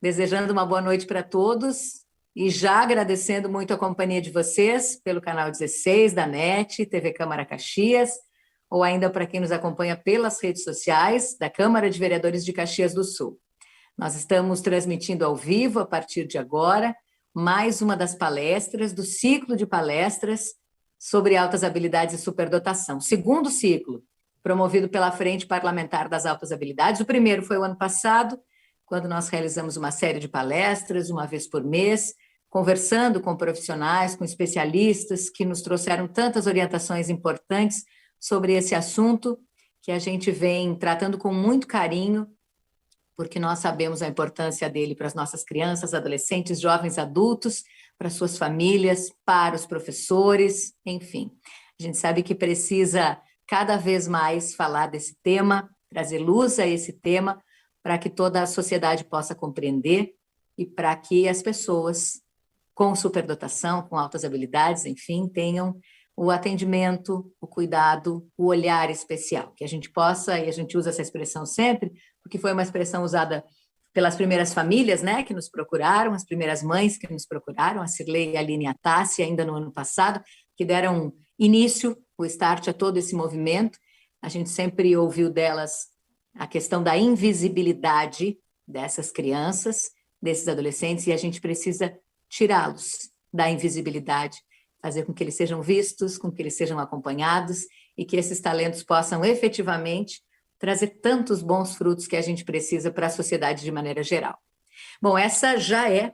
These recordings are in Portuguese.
desejando uma boa noite para todos e já agradecendo muito a companhia de vocês pelo canal 16 da NET, TV Câmara Caxias, ou ainda para quem nos acompanha pelas redes sociais da Câmara de Vereadores de Caxias do Sul. Nós estamos transmitindo ao vivo, a partir de agora, mais uma das palestras do ciclo de palestras sobre altas habilidades e superdotação. Segundo ciclo, promovido pela Frente Parlamentar das Altas Habilidades. O primeiro foi o ano passado, quando nós realizamos uma série de palestras, uma vez por mês, conversando com profissionais, com especialistas, que nos trouxeram tantas orientações importantes sobre esse assunto, que a gente vem tratando com muito carinho, porque nós sabemos a importância dele para as nossas crianças, adolescentes, jovens, adultos, para suas famílias, para os professores, enfim. A gente sabe que precisa cada vez mais falar desse tema, trazer luz a esse tema, para que toda a sociedade possa compreender e para que as pessoas com superdotação, com altas habilidades, enfim, tenham o atendimento, o cuidado, o olhar especial, que a gente possa, e a gente usa essa expressão sempre, porque foi uma expressão usada pelas primeiras famílias, né, que nos procuraram, as primeiras mães que nos procuraram, a Cirlei e a Aline e a Tassi, ainda no ano passado, que deram início, o start a todo esse movimento. A gente sempre ouviu delas a questão da invisibilidade dessas crianças, desses adolescentes, e a gente precisa tirá-los da invisibilidade, fazer com que eles sejam vistos, com que eles sejam acompanhados e que esses talentos possam efetivamente trazer tantos bons frutos que a gente precisa para a sociedade de maneira geral. Bom, essa já é,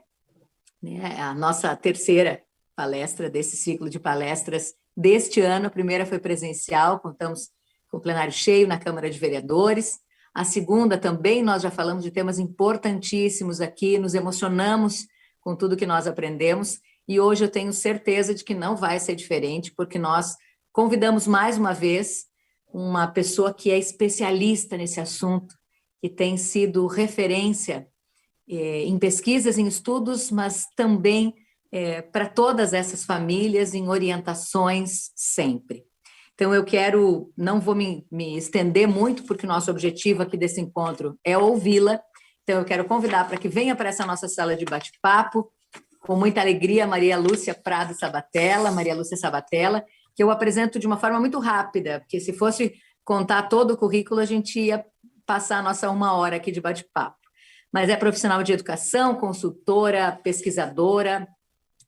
né, a nossa terceira palestra desse ciclo de palestras deste ano. A primeira foi presencial, contamos com o plenário cheio na Câmara de Vereadores. A segunda também, nós já falamos de temas importantíssimos aqui, nos emocionamos com tudo que nós aprendemos, e hoje eu tenho certeza de que não vai ser diferente, porque nós convidamos mais uma vez uma pessoa que é especialista nesse assunto, que tem sido referência em pesquisas, em estudos, mas também para todas essas famílias, em orientações sempre. Então, eu quero, não vou me estender muito, porque o nosso objetivo aqui desse encontro é ouvi-la. Então, eu quero convidar para que venha para essa nossa sala de bate-papo, com muita alegria, Maria Lúcia Prado Sabatella, Maria Lúcia Sabatella, que eu apresento de uma forma muito rápida, porque se fosse contar todo o currículo, a gente ia passar a nossa 1 hora aqui de bate-papo. Mas é profissional de educação, consultora, pesquisadora,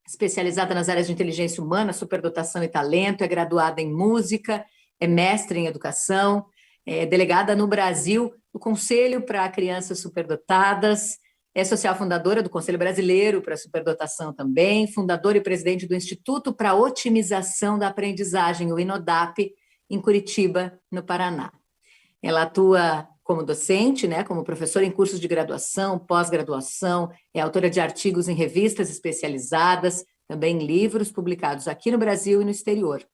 especializada nas áreas de inteligência humana, superdotação e talento, é graduada em música, é mestre em educação, é delegada no Brasil do Conselho para Crianças Superdotadas, é social fundadora do Conselho Brasileiro para Superdotação também, fundadora e presidente do Instituto para Otimização da Aprendizagem, o INODAP, em Curitiba, no Paraná. Ela atua como docente, né, como professora em cursos de graduação, pós-graduação, é autora de artigos em revistas especializadas, também livros publicados aqui no Brasil e no exterior.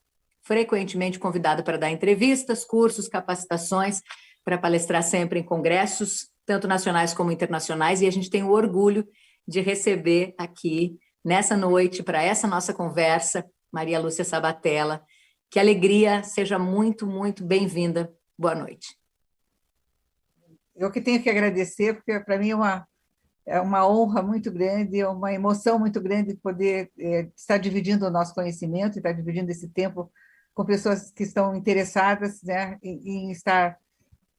Frequentemente convidada para dar entrevistas, cursos, capacitações, para palestrar sempre em congressos, tanto nacionais como internacionais, e a gente tem o orgulho de receber aqui, nessa noite, para essa nossa conversa, Maria Lúcia Sabatella. Que alegria, seja muito, muito bem-vinda. Boa noite. Eu que tenho que agradecer, porque para mim é uma honra muito grande, é uma emoção muito grande poder estar dividindo o nosso conhecimento, estar dividindo esse tempo com pessoas que estão interessadas, né, em estar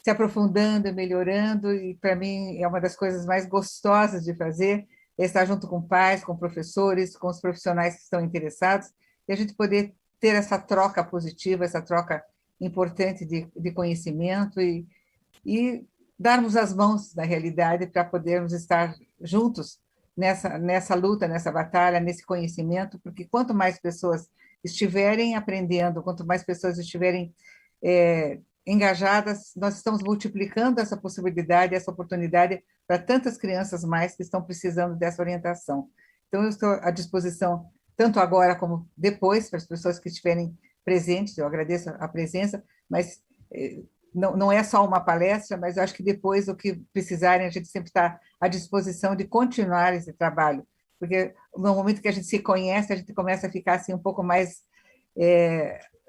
se aprofundando, melhorando, e para mim é uma das coisas mais gostosas de fazer, é estar junto com pais, com professores, com os profissionais que estão interessados, e a gente poder ter essa troca positiva, essa troca importante de conhecimento e darmos as mãos, na realidade, para podermos estar juntos nessa luta, nessa batalha, nesse conhecimento, porque quanto mais pessoas estiverem aprendendo, quanto mais pessoas estiverem engajadas, nós estamos multiplicando essa possibilidade, essa oportunidade para tantas crianças mais que estão precisando dessa orientação. Então, eu estou à disposição, tanto agora como depois, para as pessoas que estiverem presentes, eu agradeço a presença, mas não é só uma palestra, mas eu acho que depois, o que precisarem, a gente sempre está à disposição de continuar esse trabalho, porque no momento que a gente se conhece, a gente começa a ficar assim, um pouco mais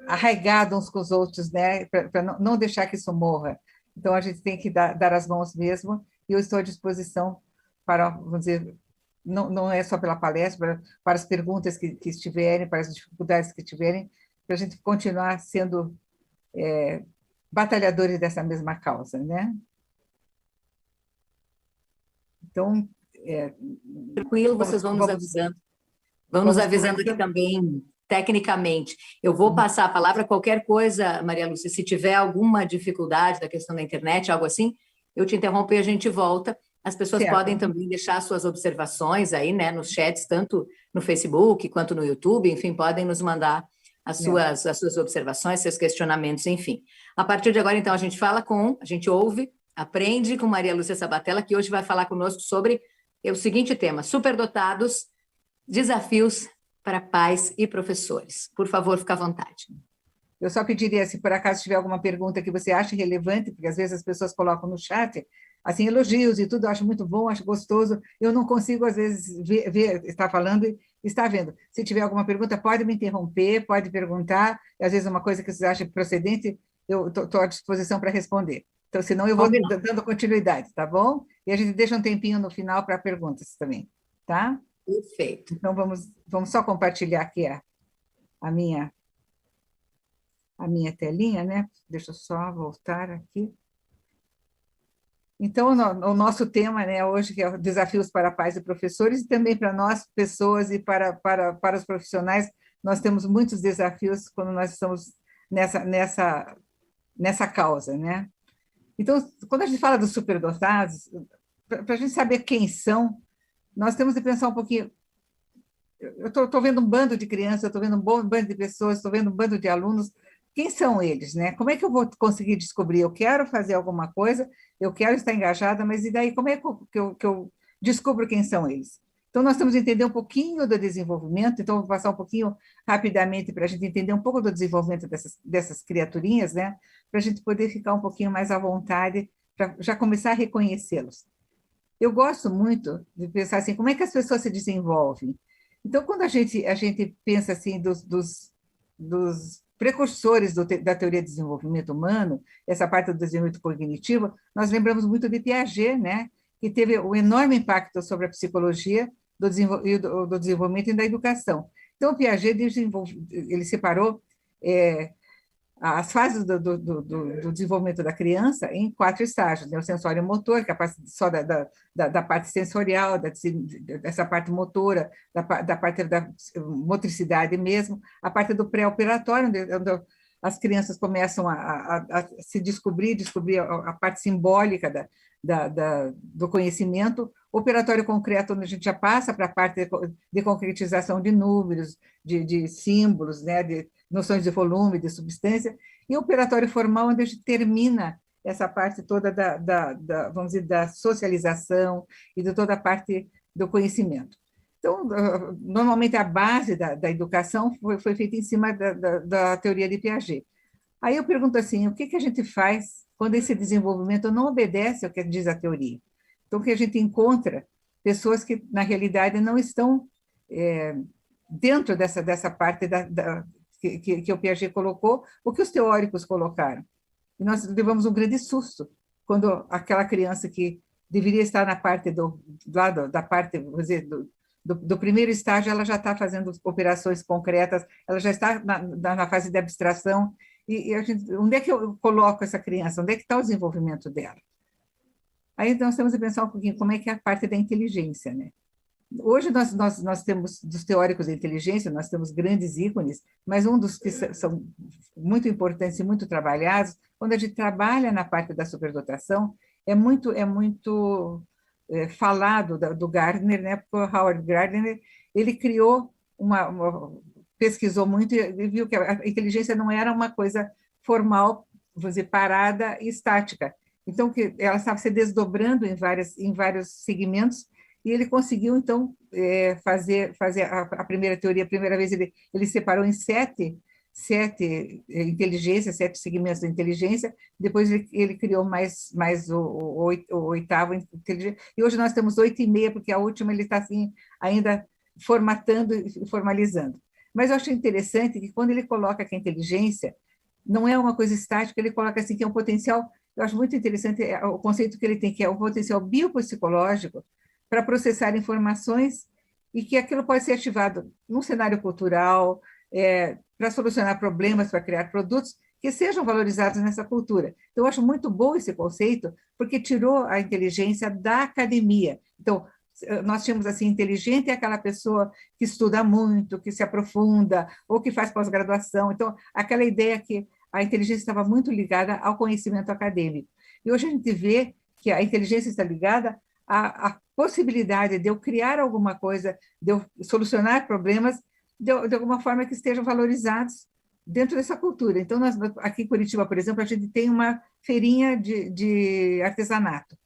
arraigado uns com os outros, né? Para não deixar que isso morra. Então, a gente tem que dar as mãos mesmo, e eu estou à disposição para, vamos dizer, não é só pela palestra, para as perguntas que estiverem, para as dificuldades que tiverem, para a gente continuar sendo batalhadores dessa mesma causa, né? Então, Tranquilo, vocês vão nos avisando. Vão nos vamos avisando aqui também, tecnicamente. Eu vou passar a palavra, qualquer coisa, Maria Lúcia, se tiver alguma dificuldade da questão da internet, algo assim, eu te interrompo e a gente volta. As pessoas certo. podem também deixar suas observações aí, né, nos chats, tanto no Facebook quanto no YouTube, enfim, podem nos mandar as suas observações, seus questionamentos, enfim. A partir de agora, então, a gente ouve, aprende com Maria Lúcia Sabatella, que hoje vai falar conosco sobre o seguinte tema: superdotados, desafios para pais e professores. Por favor, fique à vontade. Eu só pediria, se por acaso tiver alguma pergunta que você acha relevante, porque às vezes as pessoas colocam no chat, assim, elogios e tudo, eu acho muito bom, acho gostoso, eu não consigo, às vezes, ver estar falando e estar vendo. Se tiver alguma pergunta, pode me interromper, pode perguntar, e às vezes uma coisa que você acha procedente, eu estou à disposição para responder. Então, senão eu vou dando continuidade, tá bom? E a gente deixa um tempinho no final para perguntas também, tá? Perfeito. Então, vamos só compartilhar aqui a minha telinha, né? Deixa eu só voltar aqui. Então, o nosso tema, né, hoje, que é desafios para pais e professores, e também para nós, pessoas, e para os profissionais, nós temos muitos desafios quando nós estamos nessa causa, né? Então, quando a gente fala dos superdotados, para a gente saber quem são, nós temos que pensar um pouquinho. Eu estou vendo um bando de crianças, eu estou vendo um bando de pessoas, estou vendo um bando de alunos. Quem são eles, né? Como é que eu vou conseguir descobrir? Eu quero fazer alguma coisa, eu quero estar engajada, mas e daí? Como é que eu descubro quem são eles? Então, nós temos que entender um pouquinho do desenvolvimento, então, vou passar um pouquinho rapidamente para a gente entender um pouco do desenvolvimento dessas criaturinhas, né? Para a gente poder ficar um pouquinho mais à vontade, para já começar a reconhecê-los. Eu gosto muito de pensar assim, como é que as pessoas se desenvolvem? Então, quando a gente pensa assim dos precursores da teoria de desenvolvimento humano, essa parte do desenvolvimento cognitivo, nós lembramos muito de Piaget, né? Que teve um enorme impacto sobre a psicologia do desenvolvimento e da educação. Então, o Piaget ele separou as fases do desenvolvimento da criança em 4 estágios, né? O sensório motor, que é a parte só da parte sensorial, dessa parte motora, da parte da motricidade mesmo, a parte do pré-operatório, onde as crianças começam a se descobrir a parte simbólica do conhecimento, operatório concreto, onde a gente já passa para a parte de concretização de números, de símbolos, né, de noções de volume, de substância, e o operatório formal, onde a gente termina essa parte toda vamos dizer, da socialização e de toda a parte do conhecimento. Então, normalmente, a base da educação foi feita em cima da teoria de Piaget. Aí eu pergunto assim, o que a gente faz quando esse desenvolvimento não obedece ao que diz a teoria? Então, que a gente encontra pessoas que, na realidade, não estão dentro dessa parte que o Piaget colocou, ou que os teóricos colocaram. E nós levamos um grande susto quando aquela criança que deveria estar na parte da parte, vamos dizer, do primeiro estágio, ela já está fazendo operações concretas, ela já está na fase de abstração, e onde é que eu coloco essa criança? Onde é que está o desenvolvimento dela? Aí nós temos que pensar um pouquinho como é que é a parte da inteligência, né? Hoje nós temos, dos teóricos da inteligência, nós temos grandes ícones, mas um dos que são muito importantes e muito trabalhados, quando a gente trabalha na parte da superdotação, é muito falado do Gardner, né? Porque o Howard Gardner, ele criou pesquisou muito e viu que a inteligência não era uma coisa formal, vou dizer, parada e estática. Então, que ela estava se desdobrando em vários segmentos, e ele conseguiu, então, fazer a primeira teoria. A primeira vez ele separou em sete inteligências, 7 segmentos da inteligência, depois ele criou mais o oitavo inteligência, e hoje nós temos 8,5, porque a última ele está assim, ainda formatando e formalizando. Mas eu acho interessante que quando ele coloca que a inteligência não é uma coisa estática, ele coloca assim que é um potencial. Eu acho muito interessante o conceito que ele tem, que é o potencial biopsicológico para processar informações e que aquilo pode ser ativado num cenário cultural, para solucionar problemas, para criar produtos que sejam valorizados nessa cultura. Então, eu acho muito bom esse conceito, porque tirou a inteligência da academia. Então, nós tínhamos assim, inteligente é aquela pessoa que estuda muito, que se aprofunda, ou que faz pós-graduação. Então, aquela ideia que a inteligência estava muito ligada ao conhecimento acadêmico. E hoje a gente vê que a inteligência está ligada à possibilidade de eu criar alguma coisa, de eu solucionar problemas de alguma forma que estejam valorizados dentro dessa cultura. Então, nós, aqui em Curitiba, por exemplo, a gente tem uma feirinha de artesanato.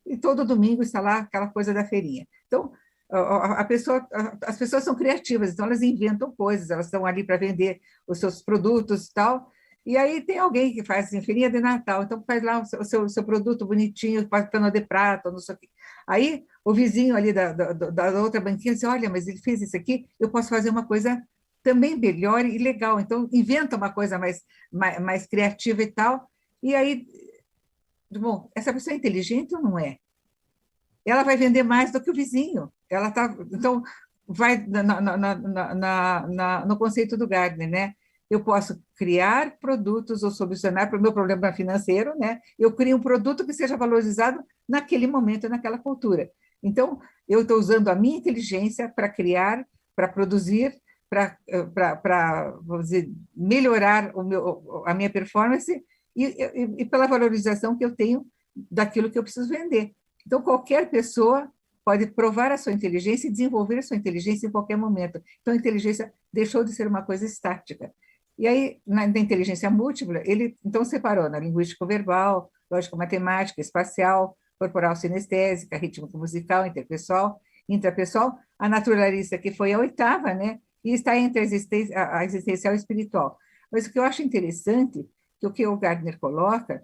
E todo domingo está lá aquela coisa da feirinha. Então, as pessoas são criativas, então elas inventam coisas, elas estão ali para vender os seus produtos e tal. E aí tem alguém que faz assim, feirinha de Natal, então faz lá o seu produto bonitinho, faz pano de prata, não sei o quê. Aí o vizinho ali da outra banquinha diz, olha, mas ele fez isso aqui, eu posso fazer uma coisa também melhor e legal. Então, inventa uma coisa mais criativa e tal. E aí, bom, essa pessoa é inteligente ou não é? Ela vai vender mais do que o vizinho. Ela tá, então, vai no conceito do Gardner, né? Eu posso criar produtos ou solucionar para o meu problema financeiro, né? Eu crio um produto que seja valorizado naquele momento, naquela cultura. Então, eu estou usando a minha inteligência para criar, para produzir, para melhorar a minha performance e pela valorização que eu tenho daquilo que eu preciso vender. Então, qualquer pessoa pode provar a sua inteligência e desenvolver a sua inteligência em qualquer momento. Então, a inteligência deixou de ser uma coisa estática. E aí, na inteligência múltipla, ele então separou na linguístico-verbal, lógico-matemática, espacial, corporal sinestésica, rítmico-musical, interpessoal, intrapessoal, a naturalista, que foi a oitava, né? E está entre a existencial e a espiritual. Mas o que eu acho interessante, que o que o Gardner coloca,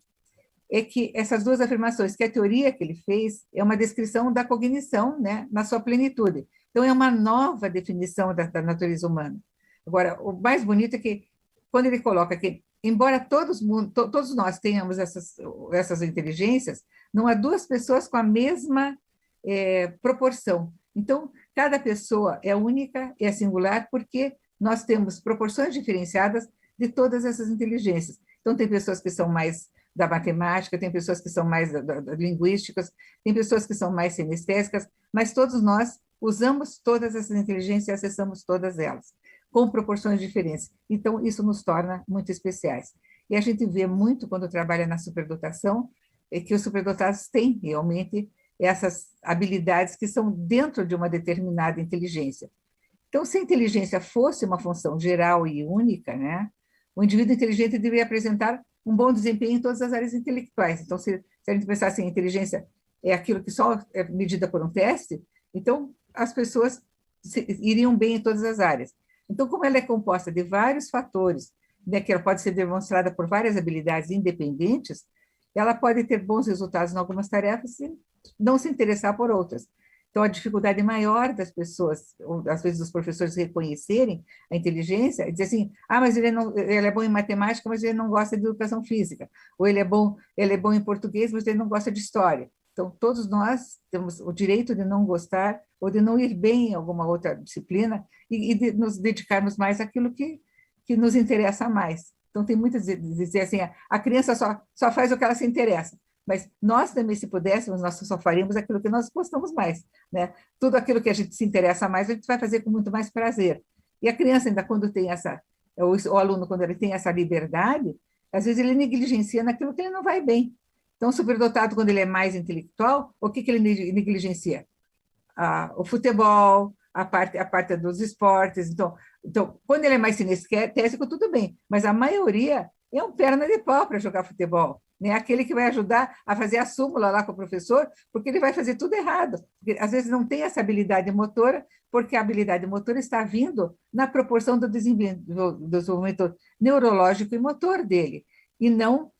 é que essas duas afirmações, que a teoria que ele fez é uma descrição da cognição, né, na sua plenitude. Então, é uma nova definição da natureza humana. Agora, o mais bonito é que, quando ele coloca que, embora todos nós tenhamos essas inteligências, não há duas pessoas com a mesma proporção. Então, cada pessoa é única, é singular, porque nós temos proporções diferenciadas de todas essas inteligências. Então, tem pessoas que são mais da matemática, tem pessoas que são mais linguísticas, tem pessoas que são mais sinestésicas, mas todos nós usamos todas essas inteligências e acessamos todas elas, com proporções diferentes. Então, isso nos torna muito especiais. E a gente vê muito, quando trabalha na superdotação, que os superdotados têm realmente essas habilidades que são dentro de uma determinada inteligência. Então, se a inteligência fosse uma função geral e única, né, o indivíduo inteligente deveria apresentar um bom desempenho em todas as áreas intelectuais. Então, se a gente pensar assim, a inteligência é aquilo que só é medida por um teste, então as pessoas iriam bem em todas as áreas. Então, como ela é composta de vários fatores, né, que ela pode ser demonstrada por várias habilidades independentes, ela pode ter bons resultados em algumas tarefas e não se interessar por outras. Então, a dificuldade maior das pessoas, ou às vezes dos professores reconhecerem a inteligência, é dizer assim, mas ele é bom em matemática, mas ele não gosta de educação física. Ou ele é bom em português, mas ele não gosta de história. Então, todos nós temos o direito de não gostar ou de não ir bem em alguma outra disciplina e de nos dedicarmos mais àquilo que nos interessa mais. Então, tem muitas dizer assim, a criança só faz o que ela se interessa. Mas nós também, se pudéssemos, nós só faríamos aquilo que nós gostamos mais, né? Tudo aquilo que a gente se interessa mais, a gente vai fazer com muito mais prazer. E a criança, ainda quando tem o aluno, quando ele tem essa liberdade, às vezes ele negligencia naquilo que ele não vai bem. Então, o superdotado, quando ele é mais intelectual, o que ele negligencia? O futebol, a parte dos esportes. Então, quando ele é mais sinestésico, tudo bem, mas a maioria é um perna de pau para jogar futebol. Né? Aquele que vai ajudar a fazer a súmula lá com o professor, porque ele vai fazer tudo errado. Porque, às vezes não tem essa habilidade motora, porque a habilidade motora está vindo na proporção do desenvolvimento neurológico e motor dele, e não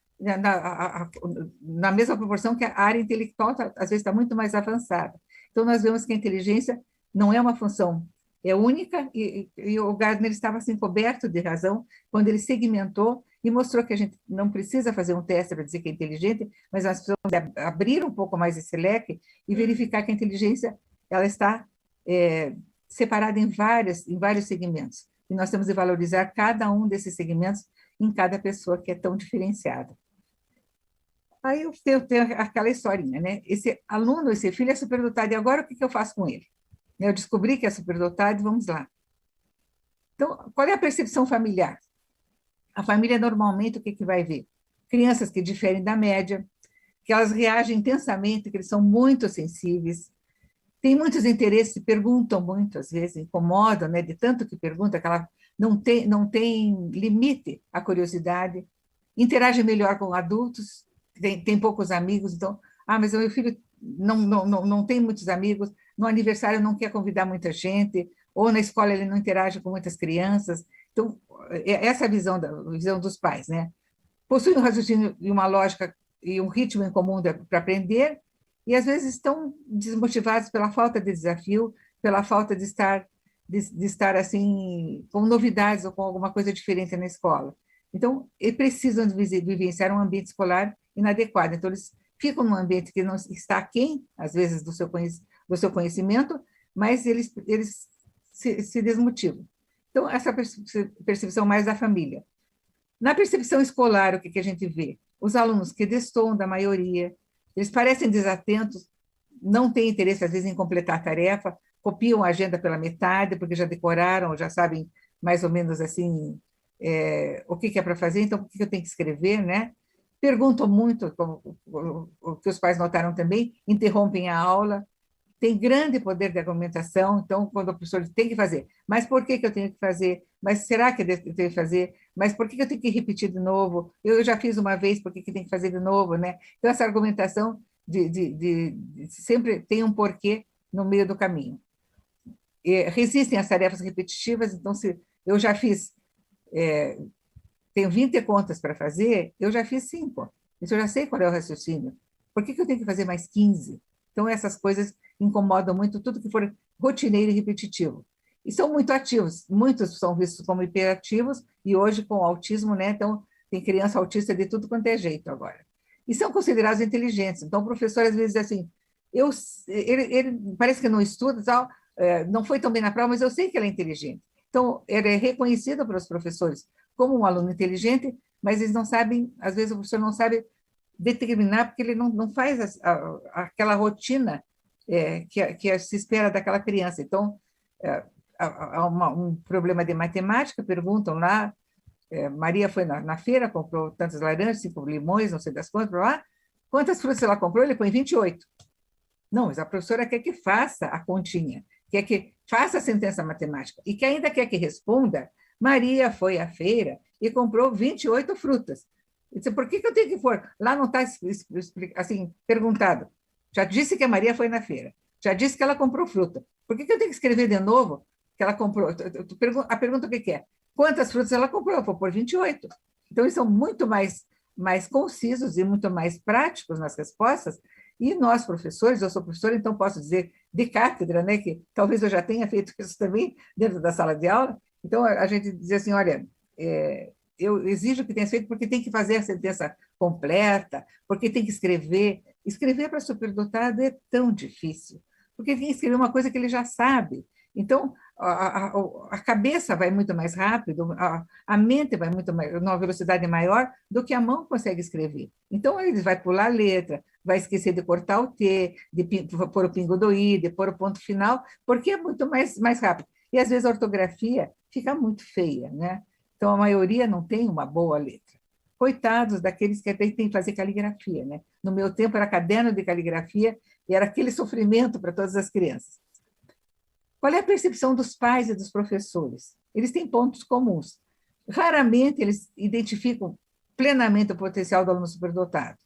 na mesma proporção que a área intelectual, às vezes, está muito mais avançada. Então, nós vemos que a inteligência não é uma função, é única, e o Gardner estava assim, coberto de razão quando ele segmentou e mostrou que a gente não precisa fazer um teste para dizer que é inteligente, mas as pessoas abrir um pouco mais esse leque e verificar que a inteligência ela está separada em vários segmentos. E nós temos de valorizar cada um desses segmentos em cada pessoa que é tão diferenciada. Aí eu tenho aquela historinha, né? Esse aluno, esse filho é superdotado, e agora o que eu faço com ele? Eu descobri que é superdotado, vamos lá. Então, qual é a percepção familiar? A família, normalmente, o que vai ver? Crianças que diferem da média, que elas reagem intensamente, que eles são muito sensíveis, têm muitos interesses, perguntam muito, às vezes, incomodam, né? De tanto que pergunta, que ela não tem limite à curiosidade, interage melhor com adultos, tem poucos amigos, então, mas o meu filho não tem muitos amigos, no aniversário não quer convidar muita gente, ou na escola ele não interage com muitas crianças. Então, essa é a visão dos pais, né? Possuem um raciocínio e uma lógica e um ritmo em comum para aprender, e às vezes estão desmotivados pela falta de desafio, pela falta de estar assim, com novidades ou com alguma coisa diferente na escola. Então, eles precisam vivenciar um ambiente escolar inadequado. Então, eles ficam num ambiente que não está aquém, às vezes, do seu conhecimento, mas eles se desmotivam. Então, essa percepção mais da família. Na percepção escolar, o que a gente vê? Os alunos que destoam da maioria, eles parecem desatentos, não têm interesse, às vezes, em completar a tarefa, copiam a agenda pela metade, porque já decoraram, já sabem mais ou menos assim o que é para fazer, então o que eu tenho que escrever, né? Perguntam muito, como o que os pais notaram também, interrompem a aula, tem grande poder de argumentação, então, quando o professor tem que fazer, mas por que eu tenho que fazer? Mas será que eu tenho que fazer? Mas por que eu tenho que repetir de novo? Eu já fiz uma vez, por que tem que fazer de novo, né? Então, essa argumentação de sempre tem um porquê no meio do caminho. Resistem às tarefas repetitivas, então, se eu já fiz, tenho 20 contas para fazer, eu já fiz 5. Isso eu já sei qual é o raciocínio. Por que eu tenho que fazer mais 15? Então, essas coisas incomodam muito, tudo que for rotineiro e repetitivo. E são muito ativos, muitos são vistos como hiperativos, e hoje, com o autismo, né? Então, tem criança autista de tudo quanto é jeito agora. E são considerados inteligentes. Então, o professor, às vezes, diz assim, ele parece que não estuda, tal, não foi tão bem na prova, mas eu sei que ele é inteligente. Então, ele é reconhecido pelos professores como um aluno inteligente, mas eles não sabem, às vezes o professor não sabe determinar, porque ele não faz aquela rotina que se espera daquela criança. Então, há um problema de matemática, perguntam lá, Maria foi na feira, comprou tantas laranjas, 5 limões, não sei das quantas, lá, quantas frutas ela comprou? Ele põe 28. Não, mas a professora quer que faça a continha, quer que faça a sentença matemática, e que ainda quer que responda, Maria foi à feira e comprou 28 frutas. Eu disse, por que eu tenho que pôr? Lá não está assim, perguntado. Já disse que a Maria foi na feira, já disse que ela comprou fruta. Por que eu tenho que escrever de novo que ela comprou? A pergunta o que é? Quantas frutas ela comprou? Eu vou pôr 28. Então, eles são muito mais concisos e muito mais práticos nas respostas. E nós, professores, eu sou professora, então posso dizer de cátedra, né, que talvez eu já tenha feito isso também dentro da sala de aula. Então, a gente diz assim, olha, eu exijo que tenha feito porque tem que fazer a sentença completa, porque tem que escrever. Escrever para superdotado é tão difícil, porque tem que escrever uma coisa que ele já sabe. Então, a cabeça vai muito mais rápido, a mente vai muito mais, numa velocidade maior do que a mão consegue escrever. Então, ele vai pular a letra, vai esquecer de cortar o T, de pôr o pingo do I, de pôr o ponto final, porque é muito mais rápido. E, às vezes, a ortografia fica muito feia, né? Então, a maioria não tem uma boa letra. Coitados daqueles que até têm que fazer caligrafia, né? No meu tempo era caderno de caligrafia e era aquele sofrimento para todas as crianças. Qual é a percepção dos pais e dos professores? Eles têm pontos comuns. Raramente eles identificam plenamente o potencial do aluno superdotado.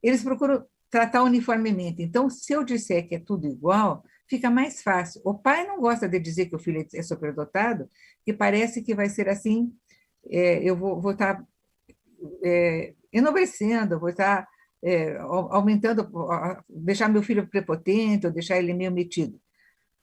Eles procuram tratar uniformemente. Então, se eu disser que é tudo igual, fica mais fácil. O pai não gosta de dizer que o filho é superdotado, que parece que vai ser assim, eu vou estar enobrecendo, vou estar aumentando, deixar meu filho prepotente, ou deixar ele meio metido.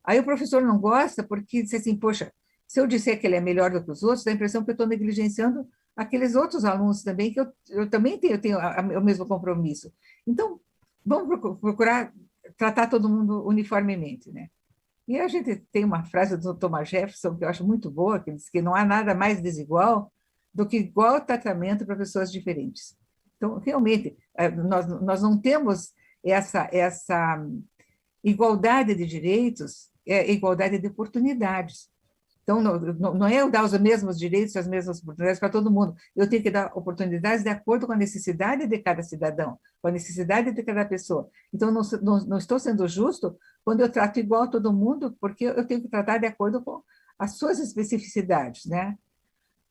Aí o professor não gosta porque diz assim, poxa, se eu disser que ele é melhor do que os outros, dá a impressão que eu estou negligenciando aqueles outros alunos também, que eu também tenho o mesmo compromisso. Então, vamos procurar tratar todo mundo uniformemente, né? E a gente tem uma frase do Thomas Jefferson que eu acho muito boa, que diz que não há nada mais desigual do que igual tratamento para pessoas diferentes. Então, realmente, nós não temos essa igualdade de direitos, é igualdade de oportunidades. Então, não é eu dar os mesmos direitos, as mesmas oportunidades para todo mundo. Eu tenho que dar oportunidades de acordo com a necessidade de cada cidadão, com a necessidade de cada pessoa. Então, não estou sendo justo quando eu trato igual a todo mundo, porque eu tenho que tratar de acordo com as suas especificidades, né?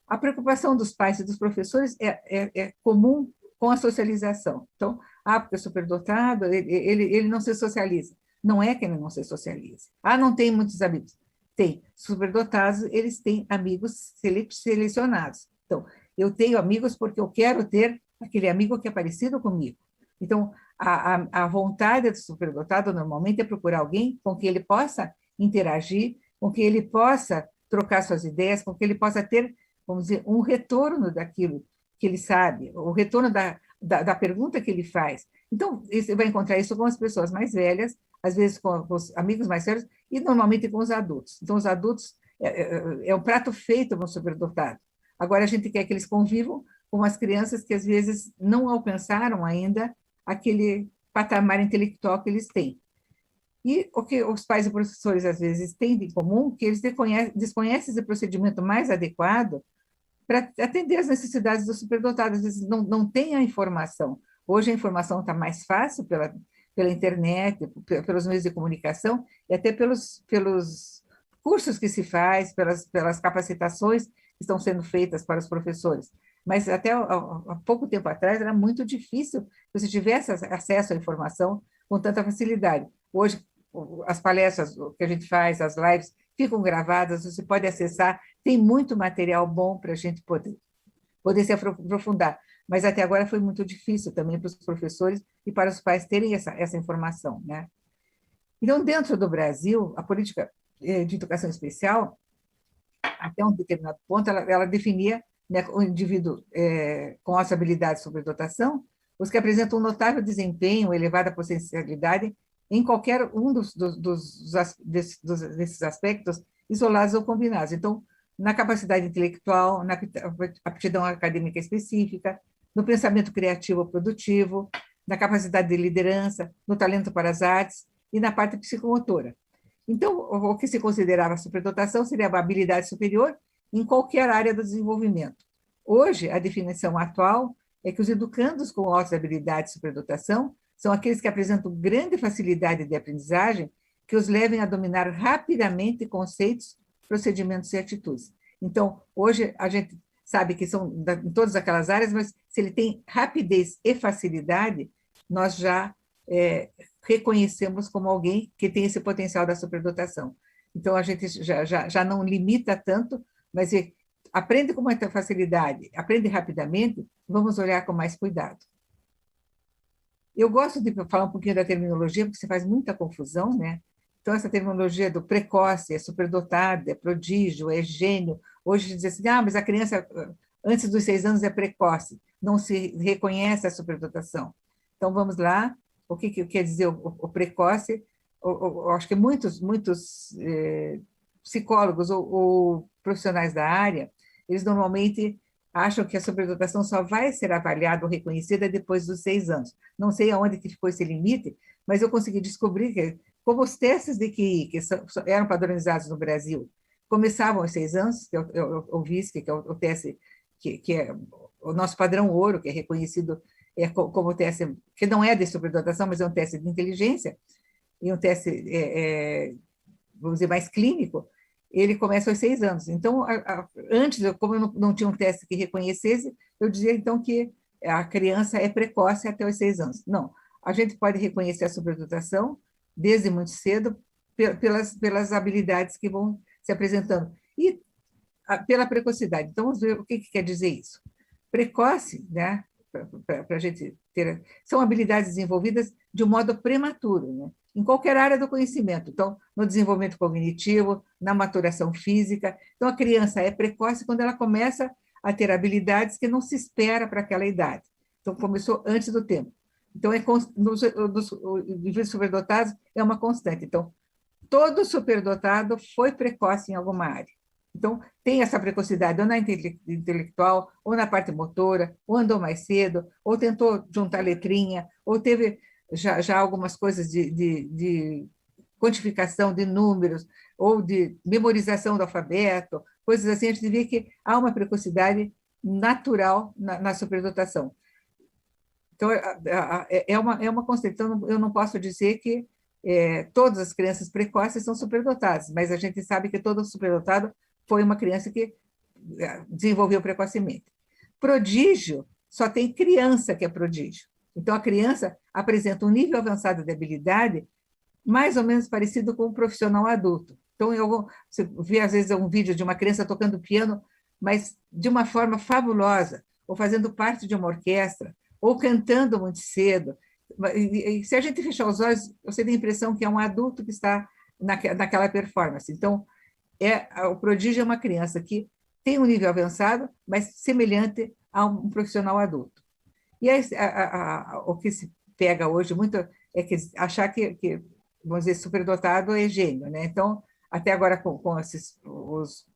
A preocupação dos pais e dos professores é comum com a socialização. Então, porque é superdotado, ele não se socializa. Não é que ele não se socialize. Não tem muitos amigos. Tem. Superdotados, eles têm amigos selecionados. Então, eu tenho amigos porque eu quero ter aquele amigo que é parecido comigo. Então, a vontade do superdotado, normalmente, é procurar alguém com quem ele possa interagir, com quem ele possa trocar suas ideias, com quem ele possa ter, vamos dizer, um retorno daquilo que ele sabe, o retorno da pergunta que ele faz. Então, você vai encontrar isso com as pessoas mais velhas, às vezes com os amigos mais velhos, e normalmente com os adultos. Então, os adultos é um prato feito para um superdotado. Agora, a gente quer que eles convivam com as crianças que, às vezes, não alcançaram ainda aquele patamar intelectual que eles têm. E o que os pais e professores, às vezes, têm em comum, que eles desconhecem esse procedimento mais adequado para atender às necessidades dos superdotados. Às vezes, não tem a informação. Hoje, a informação está mais fácil pela internet, pelos meios de comunicação, e até pelos cursos que se faz, pelas capacitações que estão sendo feitas para os professores. Mas até há pouco tempo atrás era muito difícil que você tivesse acesso à informação com tanta facilidade. Hoje, as palestras que a gente faz, as lives, ficam gravadas, você pode acessar, tem muito material bom para a gente poder se aprofundar. Mas até agora foi muito difícil também para os professores e para os pais terem essa informação, né? Então, dentro do Brasil, a política de educação especial, até um determinado ponto, ela definia, né, o indivíduo com alta habilidade e superdotação, os que apresentam um notável desempenho, elevada potencialidade em qualquer um desses aspectos, isolados ou combinados. Então, na capacidade intelectual, na aptidão acadêmica específica, no pensamento criativo ou produtivo, na capacidade de liderança, no talento para as artes e na parte psicomotora. Então, o que se considerava superdotação seria uma habilidade superior em qualquer área do desenvolvimento. Hoje, a definição atual é que os educandos com altas habilidades de superdotação são aqueles que apresentam grande facilidade de aprendizagem que os levem a dominar rapidamente conceitos, procedimentos e atitudes. Então, hoje, a gente sabe que são em todas aquelas áreas, mas se ele tem rapidez e facilidade, nós já reconhecemos como alguém que tem esse potencial da superdotação. Então, a gente já não limita tanto, mas aprende com muita facilidade, aprende rapidamente, vamos olhar com mais cuidado. Eu gosto de falar um pouquinho da terminologia, porque você faz muita confusão, né? Então, essa terminologia do precoce, é superdotado, é prodígio, é gênio. Hoje diz assim, mas a criança antes dos 6 anos é precoce, não se reconhece a superdotação. Então, vamos lá, o que quer dizer o precoce? Eu acho que muitos psicólogos ou profissionais da área, eles normalmente acham que a superdotação só vai ser avaliada ou reconhecida depois dos 6 anos. Não sei aonde que ficou esse limite, mas eu consegui descobrir que, como os testes de QI, que eram padronizados no Brasil, começavam aos 6 anos, que eu vi que é o teste que é o nosso padrão ouro, que é reconhecido como teste, que não é de superdotação, mas é um teste de inteligência, e um teste, vamos dizer, mais clínico, ele começa aos 6 anos. Então, antes, como eu não tinha um teste que reconhecesse, eu dizia, então, que a criança é precoce até os 6 anos. Não, a gente pode reconhecer a superdotação desde muito cedo pelas habilidades que vão se apresentando. E pela precocidade. Então, vamos ver o que quer dizer isso. Precoce, né, para a gente ter... São habilidades desenvolvidas de um modo prematuro, né? Em qualquer área do conhecimento. Então, no desenvolvimento cognitivo, na maturação física. Então, a criança é precoce quando ela começa a ter habilidades que não se espera para aquela idade. Então, começou antes do tempo. Então, o indivíduos superdotados é uma constante. Então, todo superdotado foi precoce em alguma área. Então, tem essa precocidade ou na intelectual, ou na parte motora, ou andou mais cedo, ou tentou juntar letrinha, ou teve já algumas coisas de quantificação de números, ou de memorização do alfabeto, coisas assim. A gente vê que há uma precocidade natural na superdotação. Então, é uma constante. Então, eu não posso dizer que todas as crianças precoces são superdotadas, mas a gente sabe que todo superdotado foi uma criança que desenvolveu precocemente. Prodígio, só tem criança que é prodígio. Então, a criança apresenta um nível avançado de habilidade mais ou menos parecido com um profissional adulto. Então, você vê, às vezes, um vídeo de uma criança tocando piano, mas de uma forma fabulosa, ou fazendo parte de uma orquestra, ou cantando muito cedo. E se a gente fechar os olhos, você tem a impressão que é um adulto que está naquela performance. Então, o prodígio é uma criança que tem um nível avançado, mas semelhante a um profissional adulto. E o que se pega hoje muito é que achar que vamos dizer, superdotado é gênio, né? Então, até agora com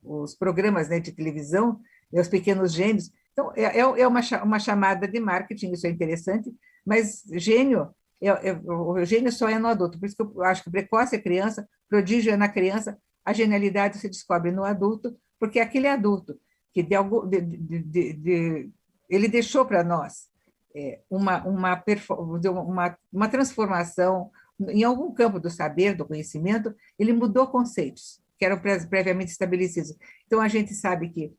os programas, né, de televisão, os pequenos gênios, então é uma chamada de marketing, isso é interessante, mas gênio, o gênio só é no adulto, por isso que eu acho que precoce é criança, prodígio é na criança, a genialidade se descobre no adulto, porque é aquele adulto que ele deixou para nós uma transformação em algum campo do saber, do conhecimento, ele mudou conceitos que eram previamente estabelecidos. Então, a gente sabe que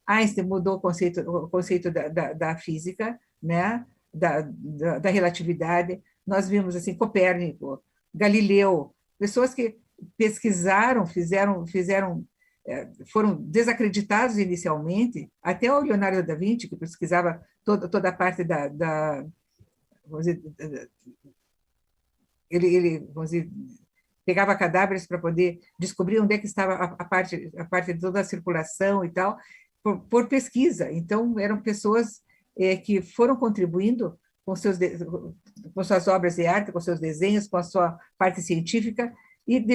Einstein mudou o conceito da física, né? da relatividade. Nós vimos assim Copérnico, Galileu, pessoas que pesquisaram, foram desacreditados inicialmente, até o Leonardo da Vinci, que pesquisava toda a parte vamos dizer, ele vamos dizer, pegava cadáveres para poder descobrir onde é que estava a parte de toda a circulação e tal, por pesquisa. Então, eram pessoas que foram contribuindo com suas obras de arte, com seus desenhos, com a sua parte científica, e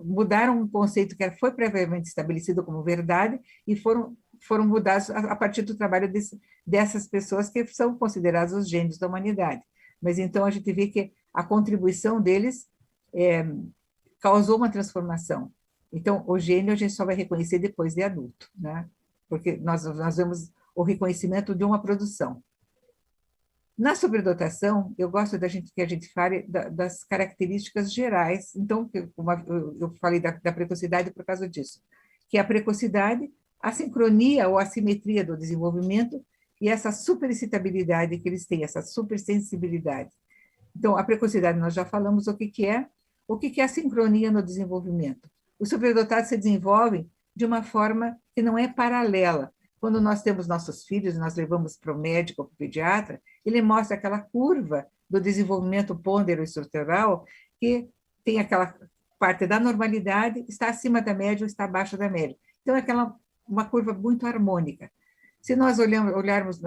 mudaram um conceito que foi previamente estabelecido como verdade e foram mudados a partir do trabalho dessas pessoas que são consideradas os gênios da humanidade. Mas então a gente vê que a contribuição deles causou uma transformação. Então, o gênio a gente só vai reconhecer depois de adulto, né? Porque nós vemos o reconhecimento de uma produção. Na superdotação, eu gosto que a gente fale das características gerais. Então, eu falei da precocidade por causa disso, que é a precocidade, a sincronia ou a simetria do desenvolvimento e essa superexcitabilidade que eles têm, essa supersensibilidade. Então, a precocidade nós já falamos o que é a sincronia no desenvolvimento. Os superdotados se desenvolvem de uma forma que não é paralela. Quando nós temos nossos filhos, nós levamos para o médico ou para o pediatra, ele mostra aquela curva do desenvolvimento pondero-estrutural que tem aquela parte da normalidade, está acima da média ou está abaixo da média. Então, é uma curva muito harmônica. Se nós olharmos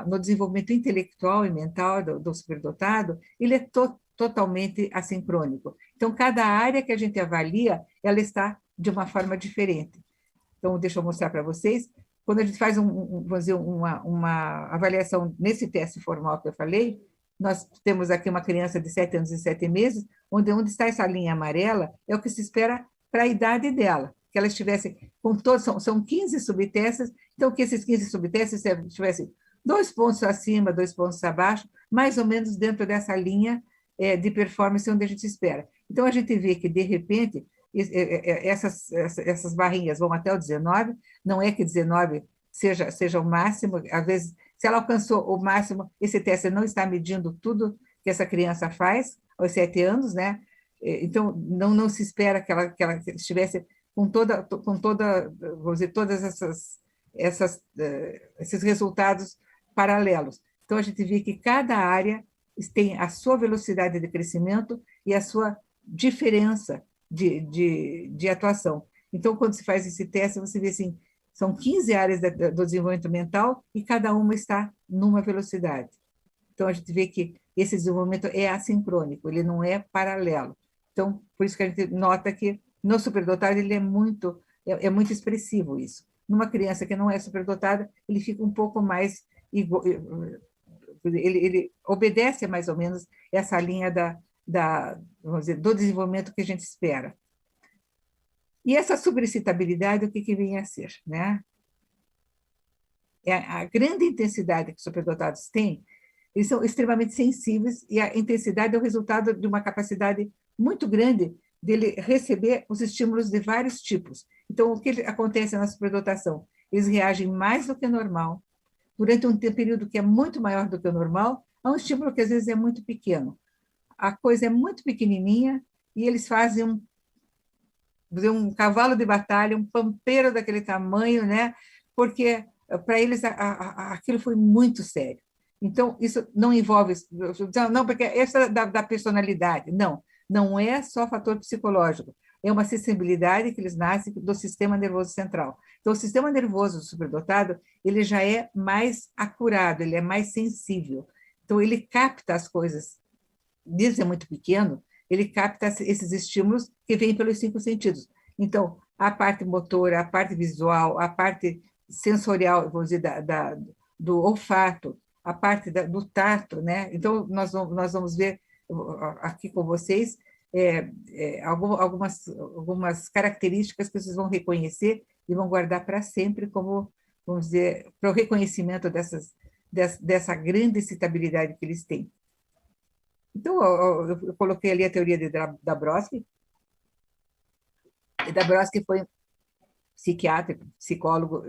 no desenvolvimento intelectual e mental do superdotado, ele é totalmente assincrônico. Então, cada área que a gente avalia, ela está de uma forma diferente. Então, deixa eu mostrar para vocês. Quando a gente faz vamos dizer, uma avaliação nesse teste formal que eu falei, nós temos aqui uma criança de 7 anos e 7 meses, onde está essa linha amarela, é o que se espera para a idade dela, que ela estivesse com todos, são 15 subtestes, então que esses 15 subtestes tivessem 2 pontos acima, 2 pontos abaixo, mais ou menos dentro dessa linha de performance onde a gente espera. Então, a gente vê que, de repente, essas barrinhas vão até o 19, não é que 19 seja o máximo, às vezes, se ela alcançou o máximo, esse teste não está medindo tudo que essa criança faz aos 7 anos, né? Então, não se espera que ela estivesse com vamos dizer, todas esses resultados paralelos. Então, a gente vê que cada área tem a sua velocidade de crescimento e a sua diferença de atuação. Então, quando se faz esse teste, você vê assim, são 15 áreas do desenvolvimento mental e cada uma está numa velocidade. Então, a gente vê que esse desenvolvimento é assincrônico, ele não é paralelo. Então, por isso que a gente nota que no superdotado ele é muito expressivo isso. Numa criança que não é superdotada, ele fica um pouco mais ele obedece mais ou menos essa linha vamos dizer, do desenvolvimento que a gente espera. E essa superexcitabilidade, o que vem a ser? Né? A grande intensidade que os superdotados têm, eles são extremamente sensíveis, e a intensidade é o resultado de uma capacidade muito grande dele receber os estímulos de vários tipos. Então, o que acontece na superdotação? Eles reagem mais do que o normal, durante um período que é muito maior do que o normal, a um estímulo que às vezes é muito pequeno. A coisa é muito pequenininha e eles fazem um cavalo de batalha, um pampeiro daquele tamanho, né? Porque para eles aquilo foi muito sério. Então, isso não envolve... Não, porque essa da personalidade. Não é só fator psicológico. É uma sensibilidade que eles nascem do sistema nervoso central. Então, o sistema nervoso superdotado, ele já é mais acurado, ele é mais sensível. Então, ele capta as coisas, desde muito pequeno, ele capta esses estímulos que vêm pelos 5 sentidos. Então, a parte motora, a parte visual, a parte sensorial, vamos dizer, do olfato, a parte do tato, né? Então, nós vamos ver aqui com vocês algumas características que vocês vão reconhecer e vão guardar para sempre como, vamos dizer, para o reconhecimento dessa grande excitabilidade que eles têm. Então, eu coloquei ali a teoria de Dabrowski. E Dabrowski foi psiquiatra, psicólogo,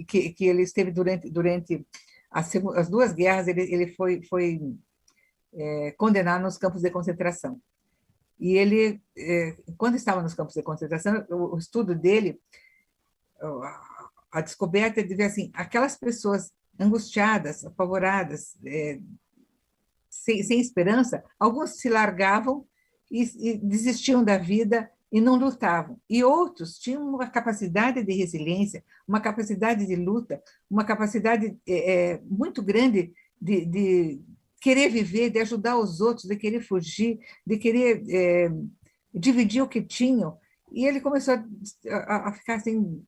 que ele esteve durante as 2 guerras, ele foi condenado nos campos de concentração. E ele, quando estava nos campos de concentração, o estudo dele, a descoberta de ver assim, aquelas pessoas angustiadas, apavoradas, sem esperança, alguns se largavam e desistiam da vida e não lutavam. E outros tinham uma capacidade de resiliência, uma capacidade de luta, uma capacidade muito grande de querer viver, de ajudar os outros, de querer fugir, de querer dividir o que tinham. E ele começou a ficar assim,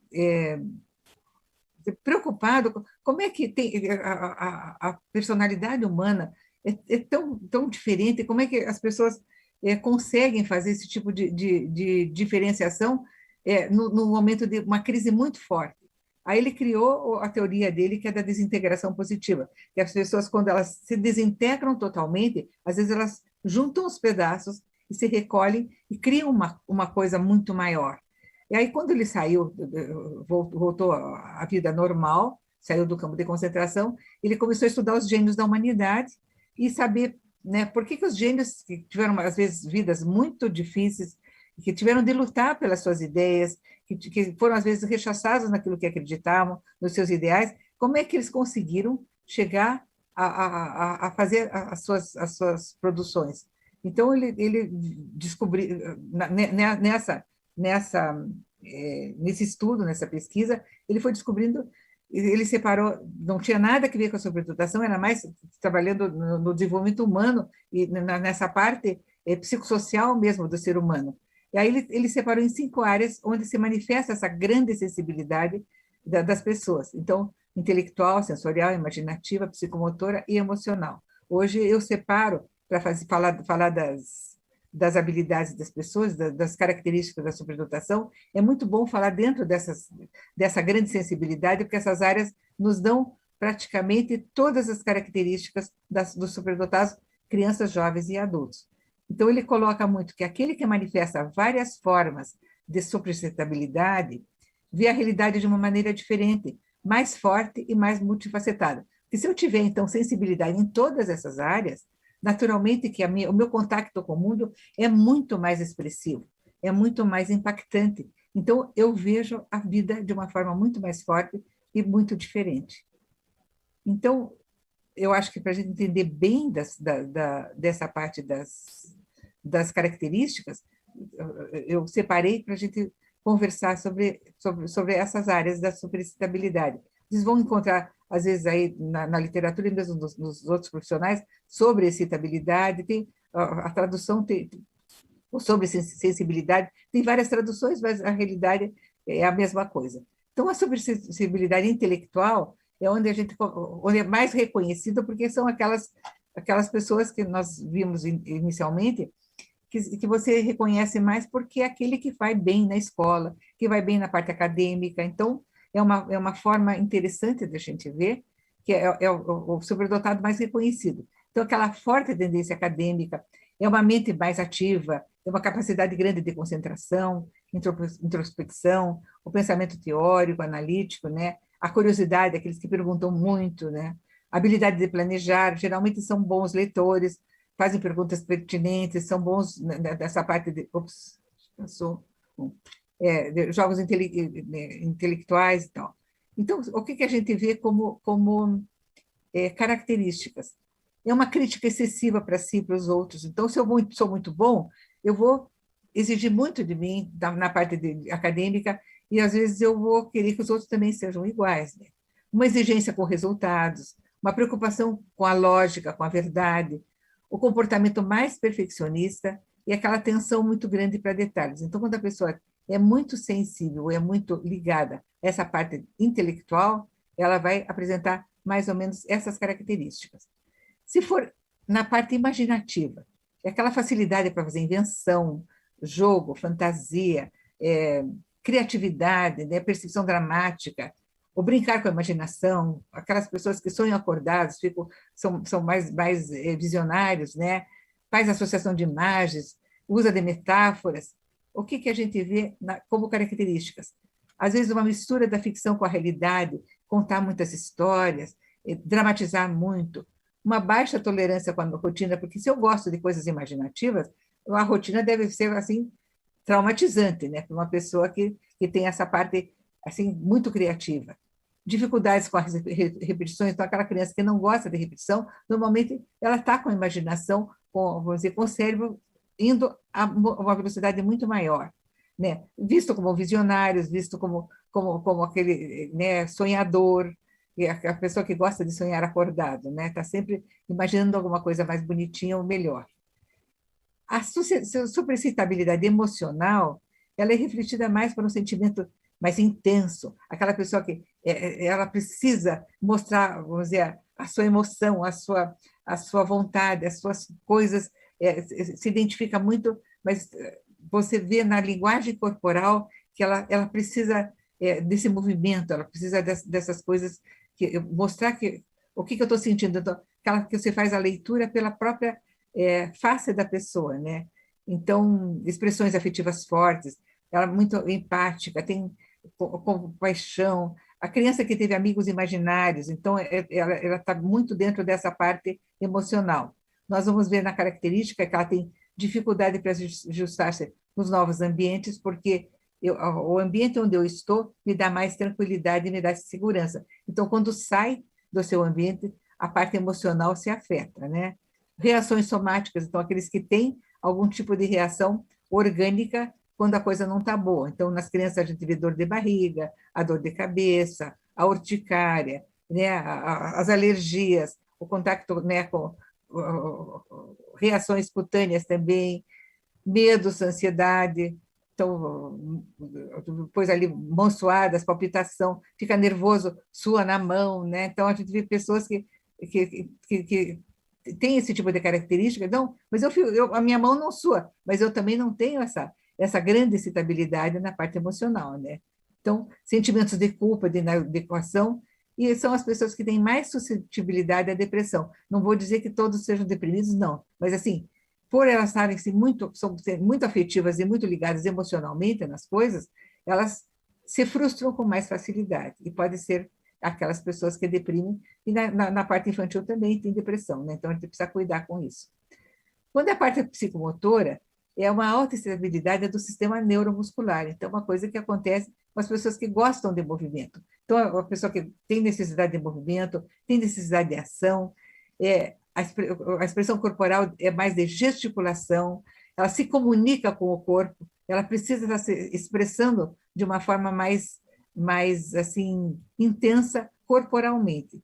preocupado. Como é que tem a personalidade humana é tão diferente? Como é que as pessoas conseguem fazer esse tipo de diferenciação no momento de uma crise muito forte? Aí ele criou a teoria dele, que é da desintegração positiva, que as pessoas, quando elas se desintegram totalmente, às vezes elas juntam os pedaços e se recolhem e criam uma coisa muito maior. E aí, quando ele saiu, voltou à vida normal, saiu do campo de concentração, ele começou a estudar os gênios da humanidade e saber, né, por que os gênios, que tiveram, às vezes, vidas muito difíceis, que tiveram de lutar pelas suas ideias, que foram, às vezes, rechaçados naquilo que acreditavam, nos seus ideais, como é que eles conseguiram chegar a fazer as suas produções? Então, ele descobriu, nesse estudo, nessa pesquisa, ele foi descobrindo, ele separou, não tinha nada a ver com a superdotação, era mais trabalhando no desenvolvimento humano e nessa parte psicossocial mesmo do ser humano. E aí ele separou em 5 áreas onde se manifesta essa grande sensibilidade das pessoas. Então, intelectual, sensorial, imaginativa, psicomotora e emocional. Hoje eu separo para falar das habilidades das pessoas, das características da superdotação. É muito bom falar dentro dessa grande sensibilidade, porque essas áreas nos dão praticamente todas as características dos superdotados, crianças, jovens e adultos. Então, ele coloca muito que aquele que manifesta várias formas de supersuscetabilidade vê a realidade de uma maneira diferente, mais forte e mais multifacetada. Porque se eu tiver, então, sensibilidade em todas essas áreas, naturalmente que o meu contato com o mundo é muito mais expressivo, é muito mais impactante. Então, eu vejo a vida de uma forma muito mais forte e muito diferente. Então, eu acho que para a gente entender bem dessa parte das características, eu separei para a gente conversar sobre essas áreas da superexcitabilidade. Eles vão encontrar, às vezes, aí na literatura e mesmo nos outros profissionais, sobre excitabilidade, tem a tradução ou sobre sensibilidade, tem várias traduções, mas a realidade é a mesma coisa. Então, a sobresensibilidade intelectual é onde é mais reconhecida, porque são aquelas pessoas que nós vimos inicialmente, que você reconhece mais porque é aquele que vai bem na escola, que vai bem na parte acadêmica. Então, é uma forma interessante da gente ver que é o sobredotado mais reconhecido. Então, aquela forte tendência acadêmica é uma mente mais ativa, é uma capacidade grande de concentração, introspecção, o pensamento teórico, analítico, né? A curiosidade, aqueles que perguntam muito, né? A habilidade de planejar, geralmente são bons leitores, fazem perguntas pertinentes, são bons nessa parte de, ops, passou, de jogos intelectuais e tal. Então, o que a gente vê como características? É uma crítica excessiva para si e para os outros. Então, se eu sou muito bom, eu vou exigir muito de mim na parte acadêmica e, às vezes, eu vou querer que os outros também sejam iguais. Né? Uma exigência com resultados, uma preocupação com a lógica, com a verdade, o comportamento mais perfeccionista e aquela atenção muito grande para detalhes. Então, quando a pessoa é muito sensível, é muito ligada a essa parte intelectual, ela vai apresentar mais ou menos essas características. Se for na parte imaginativa, é aquela facilidade para fazer invenção, jogo, fantasia, criatividade, né, percepção dramática, ou brincar com a imaginação, aquelas pessoas que sonham acordados, são mais visionários, né? Faz associação de imagens, usa de metáforas. O que a gente vê como características? Às vezes, uma mistura da ficção com a realidade, contar muitas histórias, dramatizar muito, uma baixa tolerância com a rotina, porque se eu gosto de coisas imaginativas, a rotina deve ser assim traumatizante, né? Para uma pessoa que tem essa parte assim muito criativa. Dificuldades com as repetições, então aquela criança que não gosta de repetição, normalmente ela está com a imaginação, vamos dizer, com o cérebro indo a uma velocidade muito maior, né? Visto como visionários, visto como aquele, né, sonhador, a pessoa que gosta de sonhar acordado, né? Está sempre imaginando alguma coisa mais bonitinha ou melhor. A superexcitabilidade emocional, ela é refletida mais por um sentimento mais intenso, aquela pessoa que ela precisa mostrar, vamos dizer, a sua emoção, a sua vontade, as suas coisas, se identifica muito, mas você vê na linguagem corporal que ela precisa desse movimento, ela precisa dessas coisas, mostrar o que eu estou sentindo, então, aquela que você faz a leitura pela própria face da pessoa, né? Então, expressões afetivas fortes, ela é muito empática, tem compaixão. A criança que teve amigos imaginários, então, ela está muito dentro dessa parte emocional. Nós vamos ver na característica que ela tem dificuldade para ajustar-se nos novos ambientes, porque o ambiente onde eu estou me dá mais tranquilidade e me dá segurança. Então, quando sai do seu ambiente, a parte emocional se afeta, né? Reações somáticas, então, aqueles que têm algum tipo de reação orgânica quando a coisa não está boa. Então, nas crianças, a gente vê dor de barriga, a dor de cabeça, a urticária, né, as alergias, o contato, né, com reações cutâneas também, medos, ansiedade. Então, depois ali, mãos suadas, palpitação, fica nervoso, sua na mão, né? Então, a gente vê pessoas que tem esse tipo de característica, não, mas a minha mão não sua, mas eu também não tenho essa grande excitabilidade na parte emocional, né? Então, sentimentos de culpa, de inadequação, e são as pessoas que têm mais suscetibilidade à depressão. Não vou dizer que todos sejam deprimidos, não, mas assim, por elas são muito afetivas e muito ligadas emocionalmente nas coisas, elas se frustram com mais facilidade, e pode ser aquelas pessoas que deprimem, e na parte infantil também tem depressão, né? Então a gente precisa cuidar com isso. Quando a parte psicomotora, é uma alta estabilidade do sistema neuromuscular, então é uma coisa que acontece com as pessoas que gostam de movimento. Então, a pessoa que tem necessidade de movimento, tem necessidade de ação, a expressão corporal é mais de gesticulação, ela se comunica com o corpo, ela precisa estar se expressando de uma forma mais assim intensa corporalmente.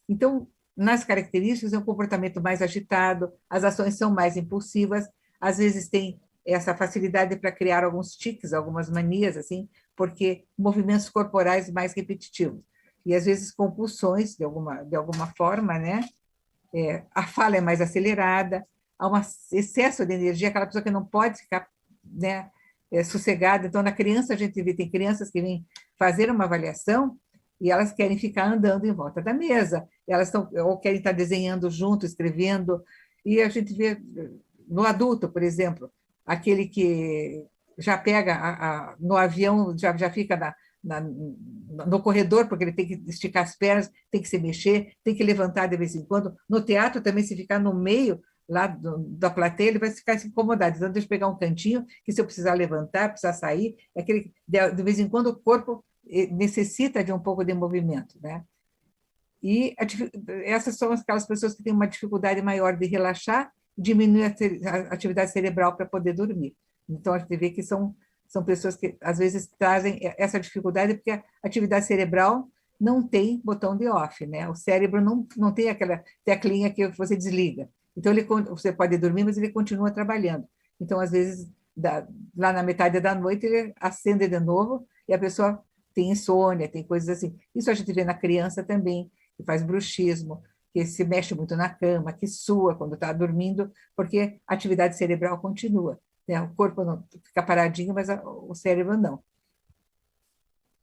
Então, nas características, é um comportamento mais agitado, as ações são mais impulsivas, às vezes tem essa facilidade para criar alguns tiques, algumas manias, assim, porque movimentos corporais mais repetitivos. E, às vezes, compulsões, de alguma forma, né? A fala é mais acelerada, há um excesso de energia, aquela pessoa que não pode ficar, né, sossegada. Então, na criança, a gente vê, tem crianças que vêm fazer uma avaliação e elas querem ficar andando em volta da mesa, elas estão, ou querem estar desenhando junto, escrevendo, e a gente vê no adulto, por exemplo, aquele que já pega no avião, já fica no corredor, porque ele tem que esticar as pernas, tem que se mexer, tem que levantar de vez em quando. No teatro também, se ficar no meio lá da plateia, ele vai ficar incomodado. Então, deixa eu pegar um cantinho, que se eu precisar levantar, precisar sair, de vez em quando o corpo necessita de um pouco de movimento, né? E essas são aquelas pessoas que têm uma dificuldade maior de relaxar, diminuir a atividade cerebral para poder dormir. Então, a gente vê que são pessoas que, às vezes, trazem essa dificuldade porque a atividade cerebral não tem botão de off, né? O cérebro não tem aquela teclinha que você desliga. Então, você pode dormir, mas ele continua trabalhando. Então, às vezes, lá na metade da noite, ele acende de novo e a pessoa tem insônia, tem coisas assim. Isso a gente vê na criança também, que faz bruxismo, que se mexe muito na cama, que sua quando está dormindo, porque a atividade cerebral continua, né? O corpo não fica paradinho, mas o cérebro não.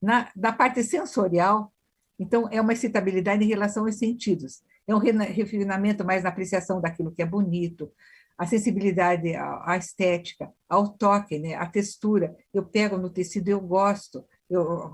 Na parte sensorial, então, é uma excitabilidade em relação aos sentidos. É um refinamento mais na apreciação daquilo que é bonito, a sensibilidade à estética, ao toque, né? À textura. Eu pego no tecido e eu gosto.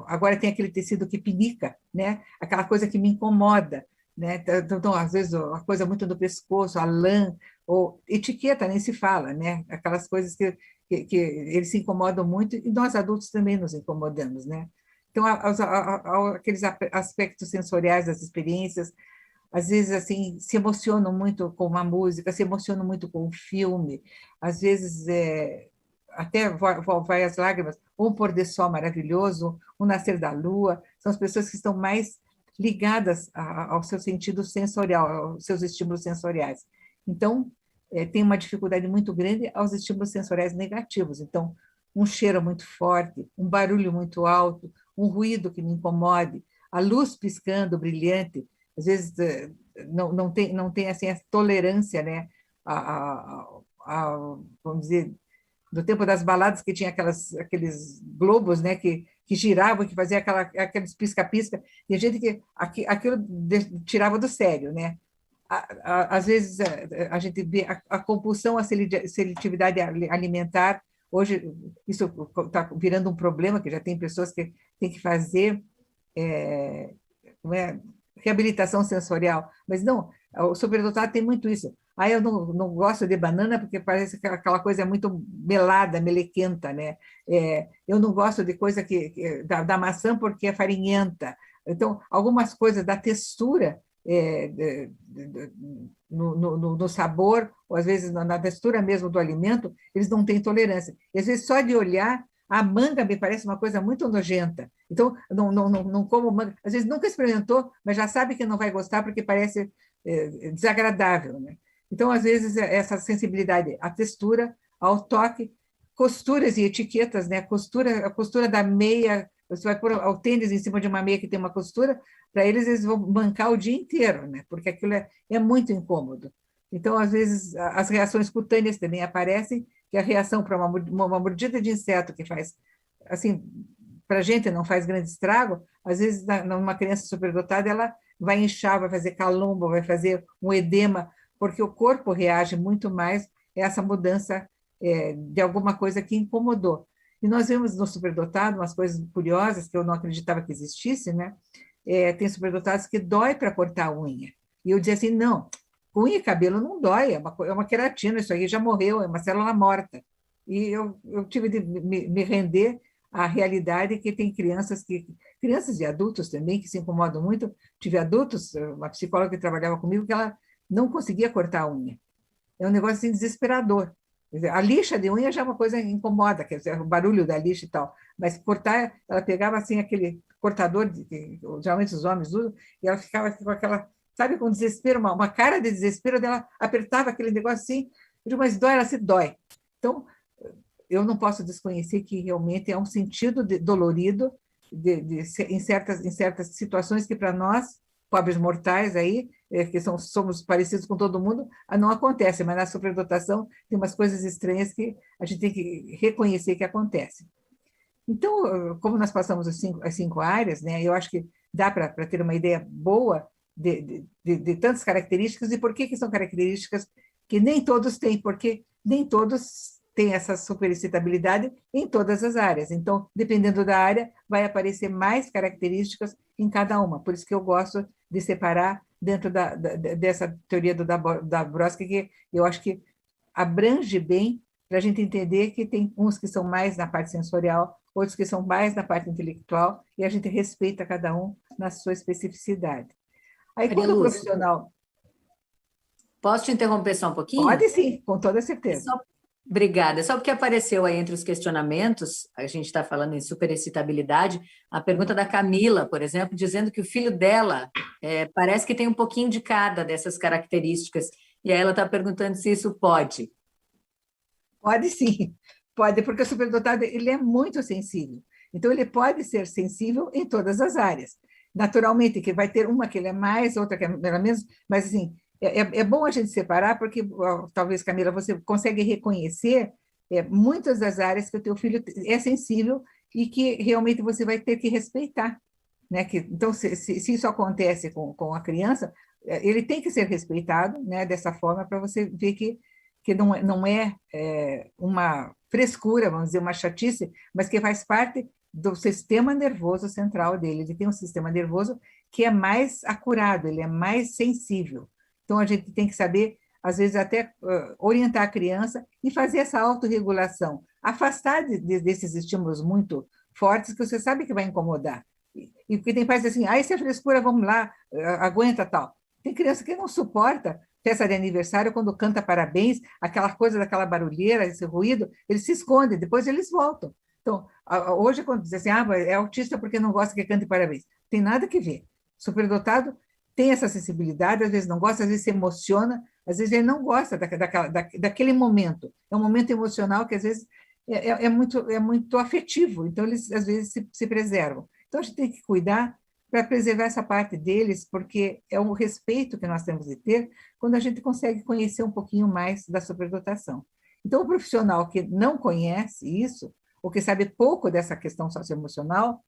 Agora tem aquele tecido que pinica, né? Aquela coisa que me incomoda, né? Então, às vezes, a coisa muito do pescoço, a lã, ou etiqueta, nem se fala, né? Aquelas coisas que eles se incomodam muito, e nós adultos também nos incomodamos, né? Então, aqueles aspectos sensoriais das experiências, às vezes, assim, se emocionam muito com uma música, se emocionam muito com um filme, às vezes, até vai às lágrimas, ou um pôr de sol maravilhoso, um nascer da lua, são as pessoas que estão mais ligadas ao seu sentido sensorial, aos seus estímulos sensoriais. Então, tem uma dificuldade muito grande aos estímulos sensoriais negativos. Então, um cheiro muito forte, um barulho muito alto, um ruído que me incomode, a luz piscando, brilhante, às vezes não tem assim, a tolerância, né? Vamos dizer, do tempo das baladas que tinha aqueles globos, né? Que giravam, que fazia aqueles pisca-pisca, e a gente que aquilo tirava do sério, né? Às vezes a gente vê a compulsão à seletividade alimentar. Hoje isso está virando um problema, que já tem pessoas que têm que fazer reabilitação sensorial, mas não, o superdotado tem muito isso. Eu não gosto de banana porque parece que aquela coisa é muito melada, melequenta, né? Eu não gosto de coisa da maçã porque é farinhenta. Então, algumas coisas da textura, no sabor, ou às vezes na textura mesmo do alimento, eles não têm tolerância. E, às vezes, só de olhar, a manga me parece uma coisa muito nojenta. Então, não como manga. Às vezes, nunca experimentou, mas já sabe que não vai gostar porque parece desagradável, né? Então, às vezes, essa sensibilidade à textura, ao toque, costuras e etiquetas, né? A costura da meia, você vai pôr o tênis em cima de uma meia que tem uma costura, para eles vão bancar o dia inteiro, né? Porque aquilo é muito incômodo. Então, às vezes, as reações cutâneas também aparecem, que a reação para uma mordida de inseto que faz, assim, para a gente não faz grande estrago, às vezes, numa criança superdotada, ela vai inchar, vai fazer calombo, vai fazer um edema, porque o corpo reage muito mais a essa mudança de alguma coisa que incomodou. E nós vemos no superdotado umas coisas curiosas que eu não acreditava que existisse, né? Tem superdotados que dói para cortar a unha. E eu dizia assim, não, unha e cabelo não dói, é uma queratina, isso aí já morreu, é uma célula morta. E eu tive de me render à realidade que tem crianças e adultos também que se incomodam muito. Tive adultos, uma psicóloga que trabalhava comigo, que ela não conseguia cortar a unha. É um negócio assim, desesperador. Quer dizer, a lixa de unha já é uma coisa que incomoda, quer dizer, o barulho da lixa e tal. Mas cortar, ela pegava assim aquele cortador que geralmente os homens usam, e ela ficava com aquela, sabe, com desespero, uma cara de desespero dela, apertava aquele negócio assim, eu digo, mas dói, ela se dói. Então, eu não posso desconhecer que realmente é um sentido dolorido em certas situações que para nós, pobres mortais aí, que somos parecidos com todo mundo, não acontece, mas na superdotação tem umas coisas estranhas que a gente tem que reconhecer que acontecem. Então, como nós passamos as cinco áreas, né, eu acho que dá para ter uma ideia boa de tantas características e por que são características que nem todos têm, porque nem todos têm essa superexcitabilidade em todas as áreas. Então, dependendo da área, vai aparecer mais características em cada uma. Por isso que eu gosto de separar dentro dessa teoria do Dabrowski, que eu acho que abrange bem para a gente entender que tem uns que são mais na parte sensorial, outros que são mais na parte intelectual, e a gente respeita cada um na sua especificidade. Aí, Maria quando o Lúcia, profissional... posso te interromper só um pouquinho? Pode sim, com toda certeza. Obrigada. Só porque apareceu aí entre os questionamentos, a gente está falando em superexcitabilidade, a pergunta da Camila, por exemplo, dizendo que o filho dela parece que tem um pouquinho de cada dessas características, e aí ela está perguntando se isso pode. Pode sim, pode, porque o superdotado ele é muito sensível. Então, ele pode ser sensível em todas as áreas. Naturalmente, que vai ter uma que ele é mais, outra que é menos, mas assim, é bom a gente separar, porque talvez, Camila, você consegue reconhecer muitas das áreas que o teu filho é sensível e que realmente você vai ter que respeitar. Né? Então, se isso acontece com a criança, ele tem que ser respeitado, né, dessa forma, para você ver que não é uma frescura, vamos dizer, uma chatice, mas que faz parte do sistema nervoso central dele. Ele tem um sistema nervoso que é mais acurado, ele é mais sensível. Então, a gente tem que saber, às vezes, até orientar a criança e fazer essa autorregulação, afastar desses estímulos muito fortes que você sabe que vai incomodar. E porque tem pais assim, isso é frescura, vamos lá, aguenta tal. Tem criança que não suporta festa de aniversário, quando canta parabéns, aquela coisa daquela barulheira, esse ruído, eles se escondem, depois eles voltam. Então, hoje, quando dizem assim, é autista porque não gosta que cante parabéns, tem nada que ver. Superdotado tem essa sensibilidade, às vezes não gosta, às vezes se emociona, às vezes ele não gosta daquele momento. É um momento emocional que, às vezes, é muito afetivo, então eles, às vezes, se preservam. Então, a gente tem que cuidar para preservar essa parte deles, porque é o respeito que nós temos de ter quando a gente consegue conhecer um pouquinho mais da superdotação. Então, o profissional que não conhece isso, ou que sabe pouco dessa questão socioemocional,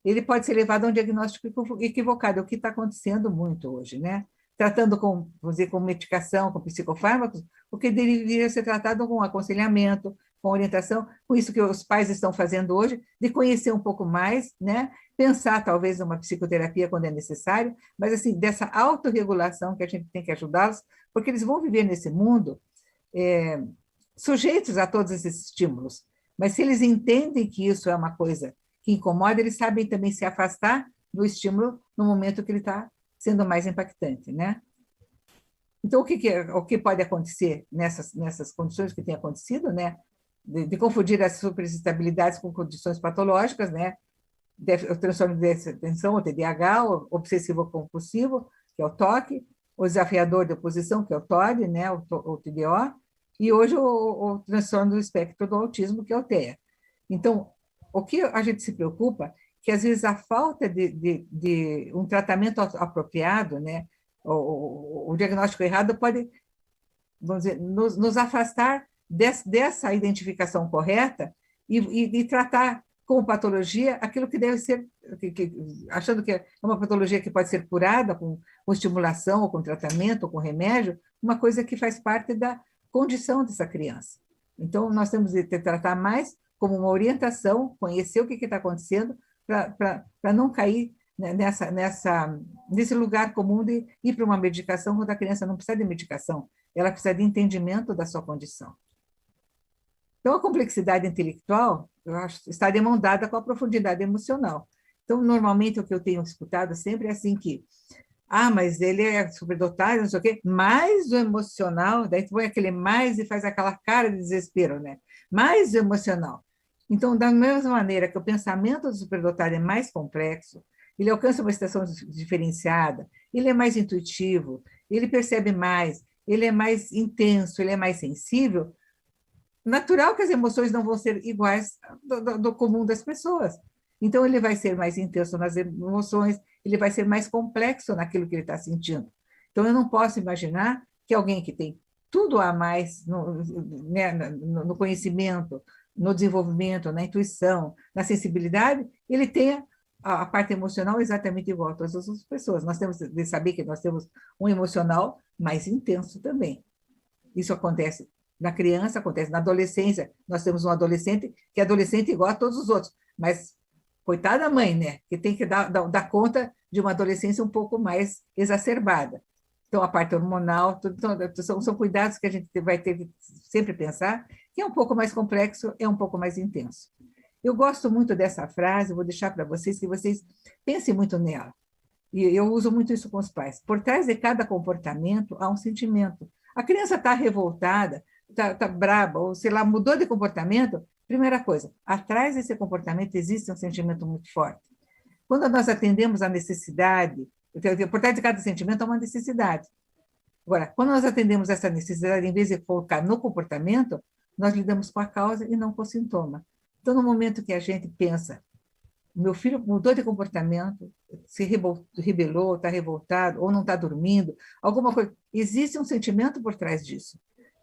ele pode ser levado a um diagnóstico equivocado, é o que está acontecendo muito hoje, né? Tratando com, vamos dizer, com medicação, com psicofármacos, o que deveria ser tratado com aconselhamento, com orientação, com isso que os pais estão fazendo hoje, de conhecer um pouco mais, né? Pensar talvez numa psicoterapia quando é necessário, mas assim, dessa autorregulação que a gente tem que ajudá-los, porque eles vão viver nesse mundo sujeitos a todos esses estímulos. Mas se eles entendem que isso é uma coisa que incomoda, eles sabem também se afastar do estímulo no momento que ele está sendo mais impactante, né? Então, o que pode acontecer nessas condições que tem acontecido, né? De confundir as superexcitabilidades com condições patológicas, né? O transtorno de atenção, o TDAH, o obsessivo-compulsivo, que é o TOC, o desafiador de oposição, que é o TOD, né? O TDO, e hoje o transtorno do espectro do autismo, que é o TEA. Então, o que a gente se preocupa é que, às vezes, a falta de um tratamento apropriado, né? O diagnóstico errado pode, vamos dizer, nos afastar dessa identificação correta e tratar como patologia aquilo que deve ser, achando que é uma patologia que pode ser curada com estimulação, ou com tratamento, ou com remédio, uma coisa que faz parte da condição dessa criança. Então, nós temos de tratar mais como uma orientação, conhecer o que está acontecendo, para não cair nesse lugar comum de ir para uma medicação, quando a criança não precisa de medicação, ela precisa de entendimento da sua condição. Então, a complexidade intelectual, eu acho, está demandada com a profundidade emocional. Então, normalmente, o que eu tenho escutado sempre é assim que Ah, mas ele é superdotado, não sei o quê. Mais o emocional, daí tu põe aquele mais e faz aquela cara de desespero, né? Mais o emocional. Então, da mesma maneira que o pensamento do superdotado é mais complexo, ele alcança uma estação diferenciada, ele é mais intuitivo, ele percebe mais, ele é mais intenso, ele é mais sensível, natural que as emoções não vão ser iguais do comum das pessoas. Então, ele vai ser mais intenso nas emoções, ele vai ser mais complexo naquilo que ele está sentindo. Então, eu não posso imaginar que alguém que tem tudo a mais né, no conhecimento, no desenvolvimento, na intuição, na sensibilidade, ele tenha a parte emocional exatamente igual a todas as outras pessoas. Nós temos de saber que nós temos um emocional mais intenso também. Isso acontece na criança, acontece na adolescência. Nós temos um adolescente que é adolescente igual a todos os outros, mas coitada da mãe, né? Que tem que dar conta de uma adolescência um pouco mais exacerbada. Então, a parte hormonal, são cuidados que a gente vai ter que sempre pensar, que é um pouco mais complexo, é um pouco mais intenso. Eu gosto muito dessa frase, vou deixar para vocês, que vocês pensem muito nela. E eu uso muito isso com os pais. Por trás de cada comportamento há um sentimento. A criança está revoltada, está braba, ou sei lá, mudou de comportamento. Primeira coisa, atrás desse comportamento existe um sentimento muito forte. Quando nós atendemos a necessidade, por trás de cada sentimento há uma necessidade. Agora, quando nós atendemos essa necessidade, em vez de focar no comportamento, nós lidamos com a causa e não com o sintoma. Então, no momento que a gente pensa, meu filho mudou de comportamento, se rebelou, está revoltado, ou não está dormindo, alguma coisa. Existe um sentimento por trás disso.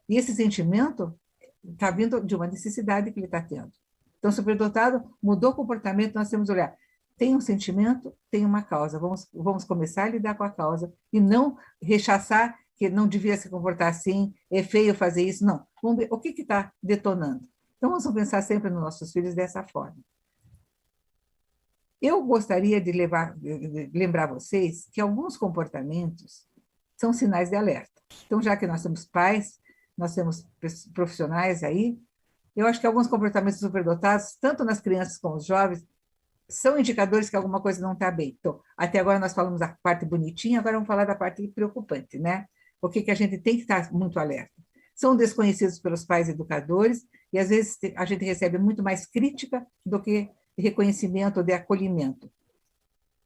E esse sentimento está vindo de uma necessidade que ele está tendo. Então, o superdotado mudou o comportamento, nós temos que olhar. Tem um sentimento, tem uma causa. Vamos começar a lidar com a causa e não rechaçar que não devia se comportar assim, é feio fazer isso. Não. Vamos ver o que está detonando. Então, vamos pensar sempre nos nossos filhos dessa forma. Eu gostaria de lembrar vocês que alguns comportamentos são sinais de alerta. Então, já que nós temos pais, nós temos profissionais aí, eu acho que alguns comportamentos superdotados, tanto nas crianças como nos jovens, são indicadores que alguma coisa não está bem. Então, até agora nós falamos da parte bonitinha, agora vamos falar da parte preocupante, né? O que a gente tem que estar muito alerta. São desconhecidos pelos pais educadores e, às vezes, a gente recebe muito mais crítica do que reconhecimento ou de acolhimento.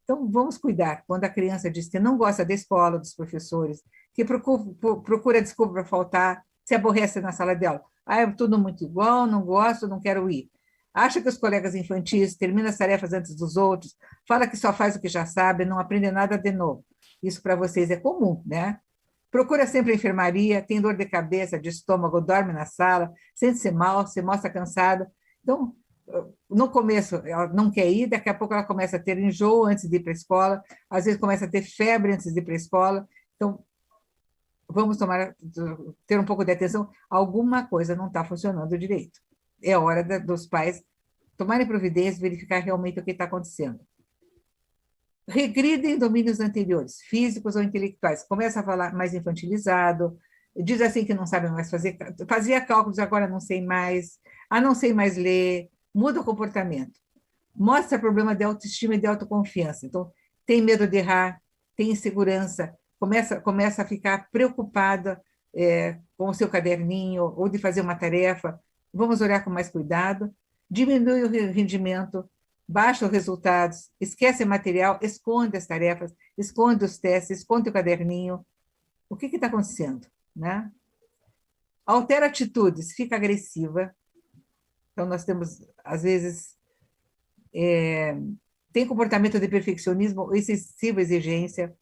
Então, vamos cuidar quando a criança diz que não gosta da escola, dos professores, que procura desculpa para faltar, se aborrece na sala dela. Ah, é tudo muito igual, não gosto, não quero ir. Acha que os colegas infantis terminam as tarefas antes dos outros, fala que só faz o que já sabe, não aprende nada de novo. Isso para vocês é comum, né? Procura sempre a enfermaria, tem dor de cabeça, de estômago, dorme na sala, sente-se mal, se mostra cansada. Então, no começo, ela não quer ir, daqui a pouco ela começa a ter enjoo antes de ir para a escola, às vezes começa a ter febre antes de ir para a escola. Então, vamos ter um pouco de atenção, alguma coisa não está funcionando direito. É hora dos pais tomarem providência, verificar realmente o que está acontecendo. Regridem domínios anteriores, físicos ou intelectuais. Começa a falar mais infantilizado, diz assim que não sabe mais fazia cálculos, agora não sei mais, não sei mais ler, muda o comportamento. Mostra problema de autoestima e de autoconfiança. Então, tem medo de errar, tem insegurança, começa a ficar preocupada com o seu caderninho ou de fazer uma tarefa. Vamos olhar com mais cuidado. Diminui o rendimento, baixa os resultados, esquece material, esconde as tarefas, esconde os testes, esconde o caderninho. O que está acontecendo, né? Altera atitudes, fica agressiva. Então, nós temos, às vezes, tem comportamento de perfeccionismo ou excessiva exigência,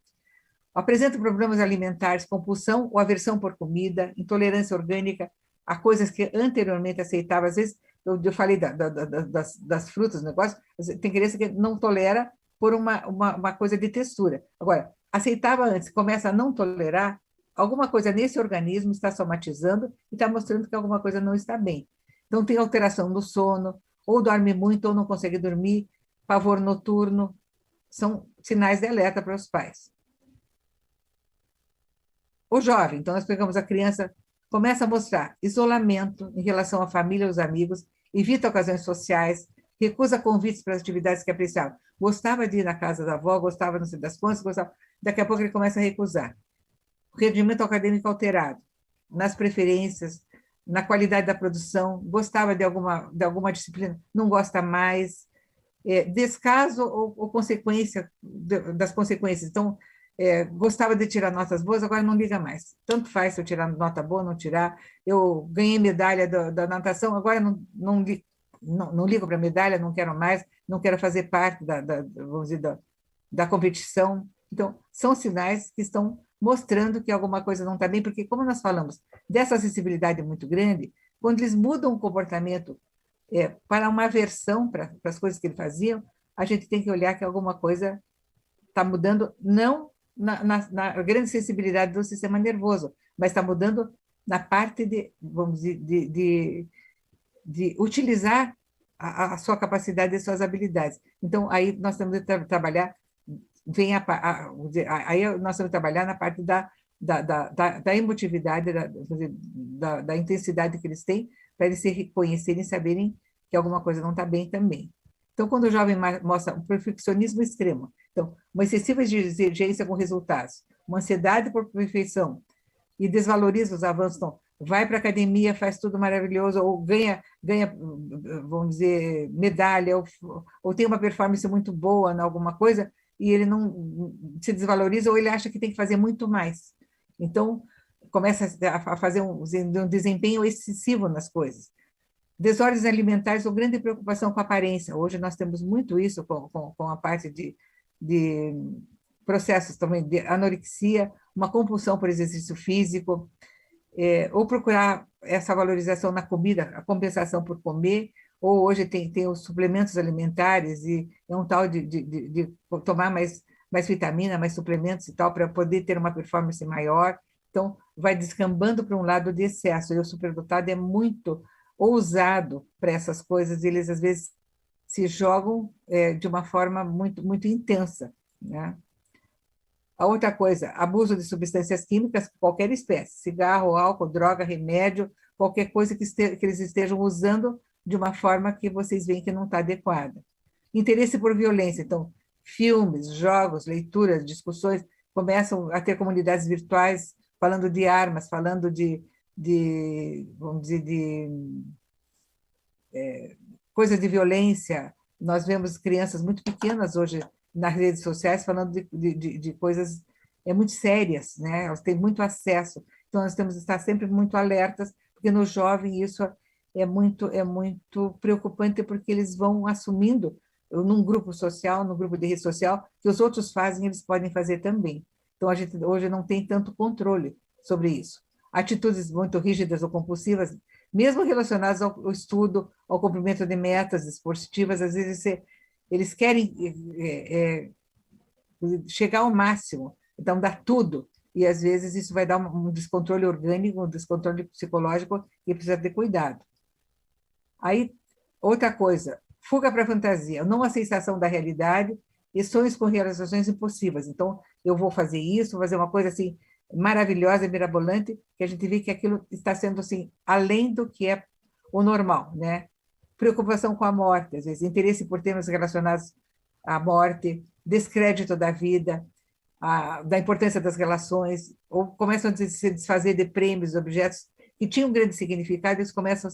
apresenta problemas alimentares, compulsão ou aversão por comida, intolerância orgânica a coisas que anteriormente aceitava. Às vezes, eu falei das frutas, negócio, tem criança que não tolera por uma coisa de textura. Agora, aceitava antes, começa a não tolerar, alguma coisa nesse organismo está somatizando e está mostrando que alguma coisa não está bem. Então, tem alteração no sono, ou dorme muito ou não consegue dormir, pavor noturno, são sinais de alerta para os pais. O jovem, então nós pegamos a criança, começa a mostrar isolamento em relação à família e aos amigos, evita ocasiões sociais, recusa convites para as atividades que apreciava. gostava de ir na casa da avó, gostava não sei das contas, gostava. Daqui a pouco ele começa a recusar. O rendimento acadêmico alterado, nas preferências, na qualidade da produção, gostava de alguma disciplina, não gosta mais, descaso ou consequência das consequências. Então, gostava de tirar notas boas, agora não liga mais. Tanto faz se eu tirar nota boa, não tirar. Eu ganhei medalha da natação, agora não ligo para a medalha, não quero mais, não quero fazer parte vamos dizer, da competição. Então, são sinais que estão mostrando que alguma coisa não está bem, porque, como nós falamos, dessa acessibilidade muito grande, quando eles mudam o comportamento para uma aversão para as coisas que eles faziam, a gente tem que olhar que alguma coisa está mudando, não na grande sensibilidade do sistema nervoso, mas está mudando na parte vamos dizer, de utilizar a sua capacidade e suas habilidades. Então, aí nós temos que trabalhar, aí nós temos que trabalhar na parte da emotividade, da intensidade que eles têm, para eles se reconhecerem e saberem que alguma coisa não está bem também. Então, quando o jovem mostra um perfeccionismo extremo, então, uma excessiva exigência com resultados, uma ansiedade por perfeição, e desvaloriza os avanços, então, vai para a academia, faz tudo maravilhoso, ou ganha, vamos dizer, medalha, ou tem uma performance muito boa em alguma coisa, e ele não se desvaloriza, ou ele acha que tem que fazer muito mais. Então, começa a fazer um desempenho excessivo nas coisas. Desordens alimentares ou grande preocupação com a aparência. Hoje nós temos muito isso com a parte de processos também de anorexia, uma compulsão por exercício físico, ou procurar essa valorização na comida, a compensação por comer, ou hoje tem os suplementos alimentares, e é um tal de tomar mais vitamina, mais suplementos e tal, para poder ter uma performance maior. Então, vai descambando para um lado de excesso, e o superdotado é muito ousado para essas coisas, eles às vezes se jogam de uma forma muito, muito intensa, né? A outra coisa, abuso de substâncias químicas, qualquer espécie, cigarro, álcool, droga, remédio, qualquer coisa que eles estejam usando de uma forma que vocês veem que não está adequada. Interesse por violência, então, filmes, jogos, leituras, discussões, começam a ter comunidades virtuais falando de armas, falando vamos dizer, coisa de violência. Nós vemos crianças muito pequenas hoje nas redes sociais falando de coisas muito sérias, né? Elas têm muito acesso. Então, nós temos que estar sempre muito alertas, porque no jovem isso é muito preocupante, porque eles vão assumindo, num grupo social, no grupo de rede social, que os outros fazem, eles podem fazer também. Então, a gente hoje não tem tanto controle sobre isso. Atitudes muito rígidas ou compulsivas, mesmo relacionadas ao estudo, ao cumprimento de metas esportivas, às vezes eles querem chegar ao máximo, então dar tudo, e às vezes isso vai dar um descontrole orgânico, um descontrole psicológico, e precisa ter cuidado. Aí, outra coisa, fuga para a fantasia, não aceitação da realidade e sonhos com realizações impossíveis. Então, eu vou fazer isso, vou fazer uma coisa assim maravilhosa, mirabolante, que a gente vê que aquilo está sendo assim além do que é o normal, né? Preocupação com a morte, às vezes, interesse por temas relacionados à morte, descrédito da vida, da importância das relações, ou começam a se desfazer de prêmios, objetos que tinham um grande significado, eles começam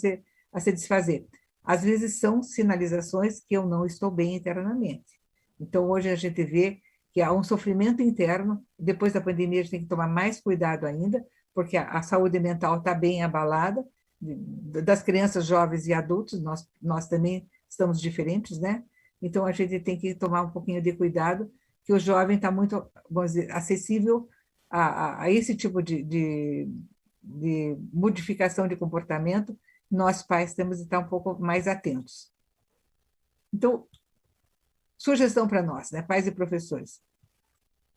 a se desfazer. Às vezes são sinalizações que eu não estou bem internamente. Então, hoje a gente vê que há um sofrimento interno, depois da pandemia a gente tem que tomar mais cuidado ainda, porque a saúde mental está bem abalada, das crianças, jovens e adultos, nós também estamos diferentes, né? Então, a gente tem que tomar um pouquinho de cuidado, que o jovem está muito, vamos dizer, acessível a esse tipo de modificação de comportamento. Nós, pais, temos que estar um pouco mais atentos. Então, sugestão para nós, né, pais e professores.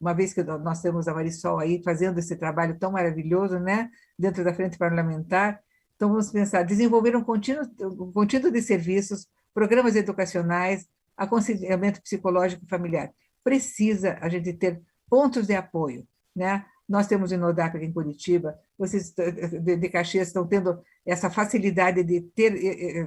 Uma vez que nós temos a Marisol aí fazendo esse trabalho tão maravilhoso, né, dentro da frente parlamentar, então vamos pensar, desenvolver um contínuo de serviços, programas educacionais, aconselhamento psicológico familiar. Precisa a gente ter pontos de apoio, né? Nós temos em Nodap aqui em Curitiba, vocês de Caxias estão tendo essa facilidade de ter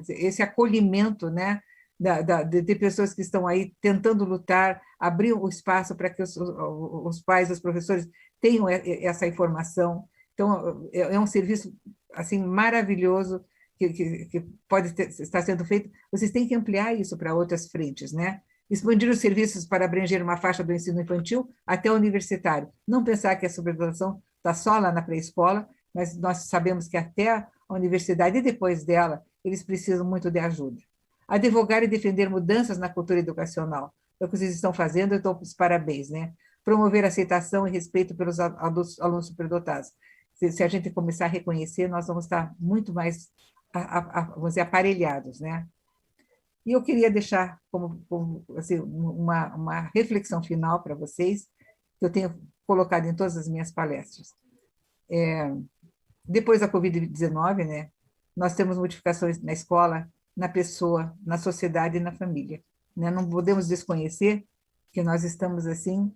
esse acolhimento, né? de pessoas que estão aí tentando lutar, abrir o espaço para que os pais, os professores tenham essa informação. Então, é um serviço assim maravilhoso que pode estar sendo feito. Vocês têm que ampliar isso para outras frentes, né? Expandir os serviços para abranger uma faixa do ensino infantil até o universitário. Não pensar que a superdotação está só lá na pré-escola, mas nós sabemos que até a universidade e depois dela, eles precisam muito de ajuda. Advogar e defender mudanças na cultura educacional. É o que vocês estão fazendo, eu dou os parabéns, né? Promover aceitação e respeito pelos alunos superdotados. Se a gente começar a reconhecer, nós vamos estar muito mais, vamos dizer, aparelhados, né? E eu queria deixar como assim, uma reflexão final para vocês, que eu tenho colocado em todas as minhas palestras. Depois da Covid-19, né, nós temos modificações na escola, na pessoa, na sociedade e na família, né? Não podemos desconhecer que nós estamos assim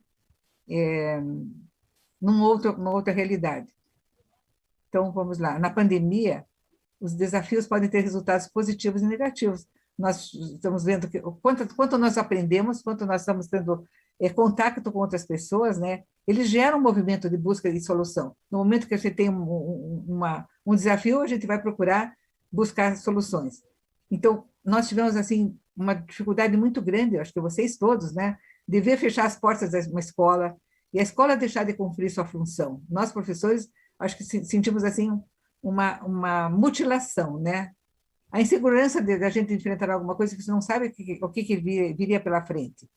numa outra realidade. Então, vamos lá. Na pandemia, os desafios podem ter resultados positivos e negativos. Nós estamos vendo que quanto nós aprendemos, quanto nós estamos tendo contato com outras pessoas, né? Eles geram um movimento de busca de solução. No momento que a gente tem um desafio, a gente vai procurar buscar soluções. Então, nós tivemos assim uma dificuldade muito grande, acho que vocês todos, né, de ver fechar as portas de uma escola e a escola deixar de cumprir sua função. Nós, professores, acho que sentimos assim uma mutilação, né? A insegurança de a gente enfrentar alguma coisa que você não sabe o que viria pela frente.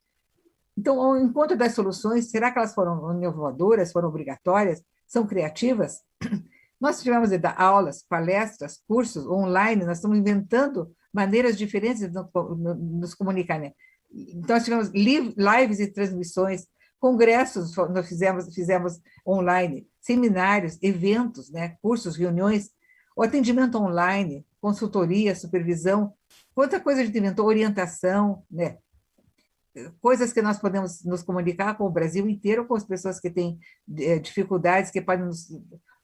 Então, o encontro das soluções, será que elas foram inovadoras, foram obrigatórias, são criativas? Nós tivemos de dar aulas, palestras, cursos online, nós estamos inventando maneiras diferentes de nos comunicar, né? Então, nós tivemos lives e transmissões, congressos nós fizemos online, seminários, eventos, né? Cursos, reuniões, o atendimento online, consultoria, supervisão, quanta coisa a gente inventou, orientação, né? Coisas que nós podemos nos comunicar com o Brasil inteiro, com as pessoas que têm dificuldades, que podem nos...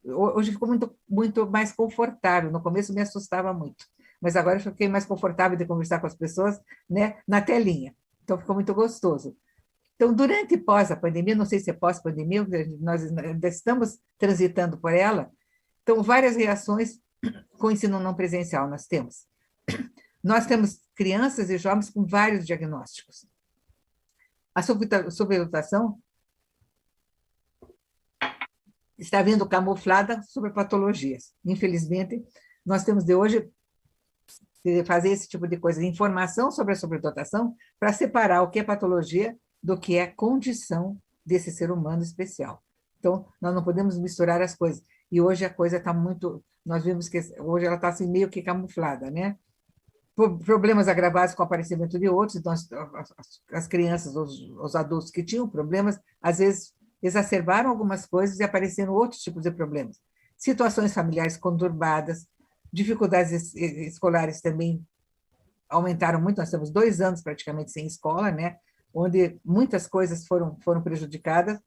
Hoje ficou muito mais confortável, no começo me assustava muito, mas agora eu fiquei mais confortável de conversar com as pessoas, né, na telinha, então ficou muito gostoso. Então, durante e pós a pandemia, não sei se é pós-pandemia, nós ainda estamos transitando por ela, então várias reações com o ensino não presencial nós temos. Nós temos crianças e jovens com vários diagnósticos. A superdotação está vindo camuflada sobre patologias. Infelizmente, nós temos de hoje fazer esse tipo de coisa, informação sobre a superdotação, para separar o que é patologia do que é condição desse ser humano especial. Então, nós não podemos misturar as coisas. E hoje a coisa está muito... Nós vimos que hoje ela está assim, meio que camuflada, né? Problemas agravados com o aparecimento de outros, então as crianças, os adultos que tinham problemas, às vezes exacerbaram algumas coisas e apareceram outros tipos de problemas. Situações familiares conturbadas, dificuldades escolares também aumentaram muito, nós temos 2 anos praticamente sem escola, né? Onde muitas coisas foram prejudicadas,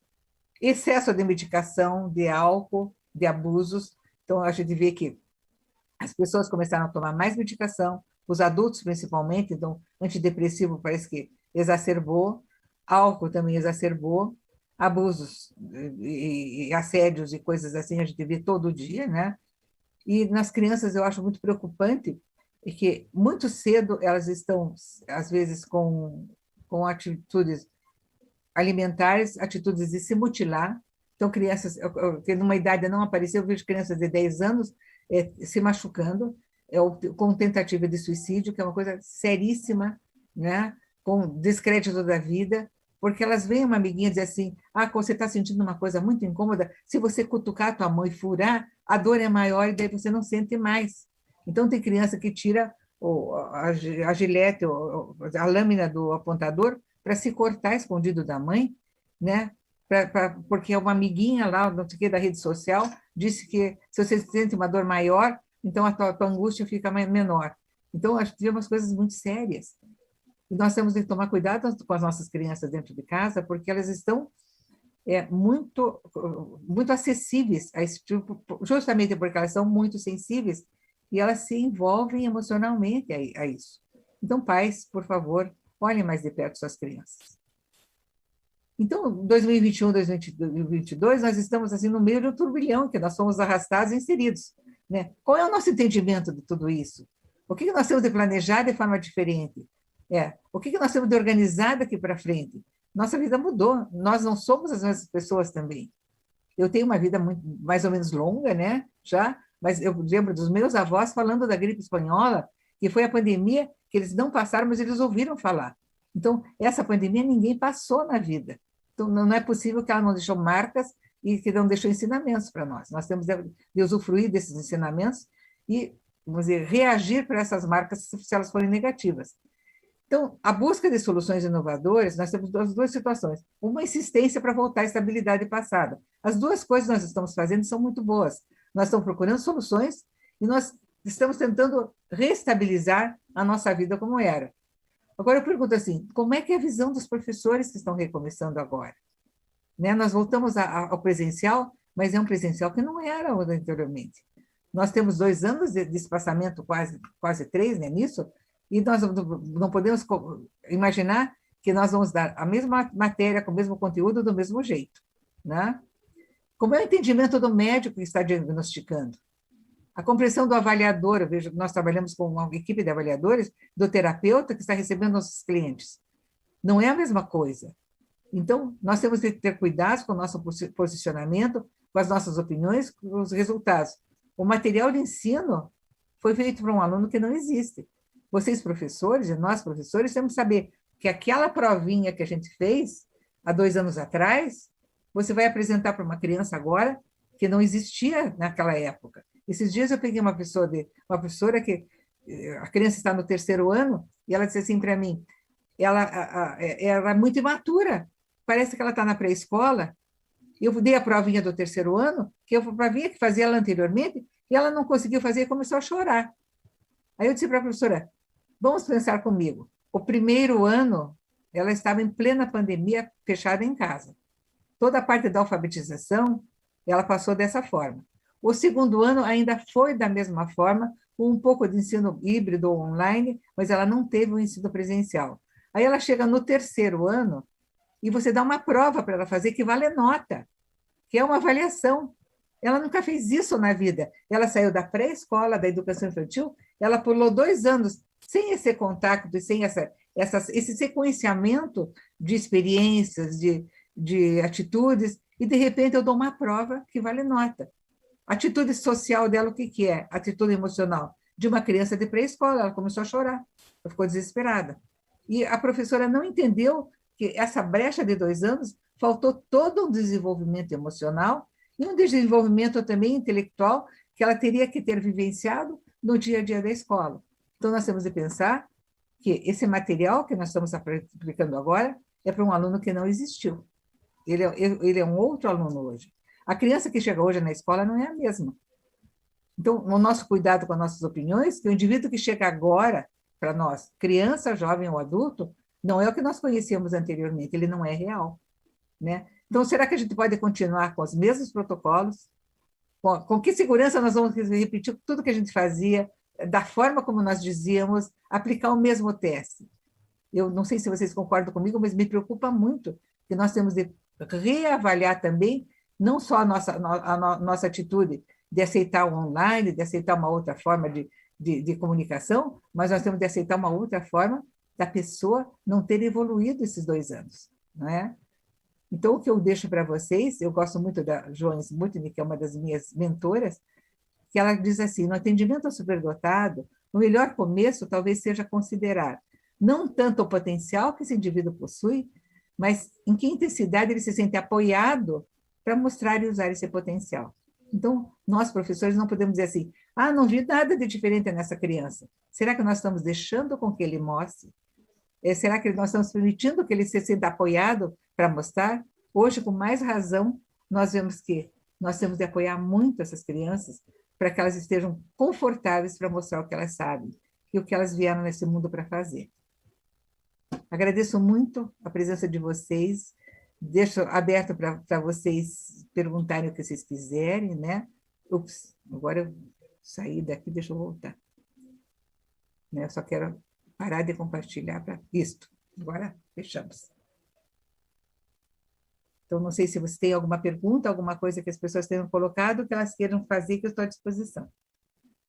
excesso de medicação, de álcool, de abusos, então a gente vê que as pessoas começaram a tomar mais medicação, os adultos principalmente, então antidepressivo parece que exacerbou, álcool também exacerbou, abusos e assédios e coisas assim a gente vê todo dia, né? E nas crianças eu acho muito preocupante que muito cedo elas estão, às vezes, com atitudes alimentares, atitudes de se mutilar. Então, crianças, que numa idade não apareceu, eu vejo crianças de 10 anos se machucando, com tentativa de suicídio, que é uma coisa seríssima, né? Com descrédito da vida, porque elas veem uma amiguinha dizer assim, você está sentindo uma coisa muito incômoda, se você cutucar a tua mão e furar, a dor é maior e daí você não sente mais. Então, tem criança que tira a gilete, a lâmina do apontador, para se cortar escondido da mãe, né? Porque uma amiguinha lá, não sei o que, da rede social, disse que se você sente uma dor maior, então a tua angústia fica menor. Então, acho que tem umas coisas muito sérias. E nós temos que tomar cuidado com as nossas crianças dentro de casa, porque elas estão muito acessíveis a esse tipo, justamente porque elas são muito sensíveis e elas se envolvem emocionalmente a isso. Então, pais, por favor, olhem mais de perto suas crianças. Então, 2021, 2022, nós estamos assim no meio de um turbilhão, que nós somos arrastados e inseridos, né? Qual é o nosso entendimento de tudo isso? O que nós temos de planejar de forma diferente? O que nós temos de organizar daqui para frente? Nossa vida mudou, nós não somos as mesmas pessoas também. Eu tenho uma vida muito, mais ou menos longa, né? Já, mas eu lembro dos meus avós falando da gripe espanhola, que foi a pandemia que eles não passaram, mas eles ouviram falar. Então, essa pandemia ninguém passou na vida. Então, não é possível que ela não deixou marcas e que não deixou ensinamentos para nós. Nós temos de usufruir desses ensinamentos e, vamos dizer, reagir para essas marcas se elas forem negativas. Então, a busca de soluções inovadoras, nós temos as duas situações. Uma insistência para voltar à estabilidade passada. As duas coisas que nós estamos fazendo são muito boas. Nós estamos procurando soluções e nós estamos tentando reestabilizar a nossa vida como era. Agora, eu pergunto assim, como é que é a visão dos professores que estão recomeçando agora? Né? Nós voltamos ao presencial, mas é um presencial que não era anteriormente. Nós temos 2 anos de espaçamento, quase 3, né, nisso, e nós não podemos imaginar que nós vamos dar a mesma matéria, com o mesmo conteúdo, do mesmo jeito. Né? Como é o entendimento do médico que está diagnosticando? A compreensão do avaliador, eu vejo que nós trabalhamos com uma equipe de avaliadores, do terapeuta que está recebendo nossos clientes. Não é a mesma coisa. Então, nós temos que ter cuidado com o nosso posicionamento, com as nossas opiniões, com os resultados. O material de ensino foi feito para um aluno que não existe. Vocês, professores, e nós, professores, temos que saber que aquela provinha que a gente fez há 2 anos atrás, você vai apresentar para uma criança agora que não existia naquela época. Esses dias eu peguei uma professora que a criança está no 3º ano e ela disse assim para mim, ela é muito imatura, parece que ela está na pré-escola. Eu dei a provinha do 3º ano, que eu provinha que fazia ela anteriormente, e ela não conseguiu fazer e começou a chorar. Aí eu disse para a professora, vamos pensar comigo. O 1º ano, ela estava em plena pandemia, fechada em casa. Toda a parte da alfabetização, ela passou dessa forma. O 2º ano ainda foi da mesma forma, com um pouco de ensino híbrido ou online, mas ela não teve o ensino presencial. Aí ela chega no 3º ano e você dá uma prova para ela fazer que vale nota, que é uma avaliação. Ela nunca fez isso na vida. Ela saiu da pré-escola, da educação infantil, ela pulou 2 anos sem esse contato, sem esse sequenciamento de experiências, de atitudes, e, de repente, eu dou uma prova que vale nota. A atitude social dela, o que é? Atitude emocional de uma criança de pré-escola. Ela começou a chorar, ela ficou desesperada. E a professora não entendeu que essa brecha de 2 anos faltou todo um desenvolvimento emocional e um desenvolvimento também intelectual que ela teria que ter vivenciado no dia a dia da escola. Então, nós temos de pensar que esse material que nós estamos aplicando agora é para um aluno que não existiu. Ele é um outro aluno hoje. A criança que chega hoje na escola não é a mesma. Então, o nosso cuidado com as nossas opiniões, que o indivíduo que chega agora para nós, criança, jovem ou adulto, não é o que nós conhecíamos anteriormente, ele não é real. Né? Então, será que a gente pode continuar com os mesmos protocolos? Com que segurança nós vamos repetir tudo que a gente fazia, da forma como nós dizíamos, aplicar o mesmo teste? Eu não sei se vocês concordam comigo, mas me preocupa muito que nós temos de reavaliar também, não só a nossa atitude de aceitar o online, de aceitar uma outra forma de comunicação, mas nós temos de aceitar uma outra forma da pessoa não ter evoluído esses 2 anos. Não é? Então, o que eu deixo para vocês, eu gosto muito da Joan Smutnik, que é uma das minhas mentoras, que ela diz assim, no atendimento ao superdotado, o melhor começo talvez seja considerar não tanto o potencial que esse indivíduo possui, mas em que intensidade ele se sente apoiado para mostrar e usar esse potencial. Então, nós, professores, não podemos dizer assim, não vi nada de diferente nessa criança. Será que nós estamos deixando com que ele mostre? Será que nós estamos permitindo que ele se sinta apoiado para mostrar? Hoje, com mais razão, nós vemos que nós temos de apoiar muito essas crianças para que elas estejam confortáveis para mostrar o que elas sabem e o que elas vieram nesse mundo para fazer. Agradeço muito a presença de vocês, deixo aberto para vocês perguntarem o que vocês quiserem, né? Ups, agora eu saí daqui, deixa eu voltar. Eu só quero parar de compartilhar para isto. Agora, fechamos. Então, não sei se você tem alguma pergunta, alguma coisa que as pessoas tenham colocado, que elas queiram fazer, que eu estou à disposição.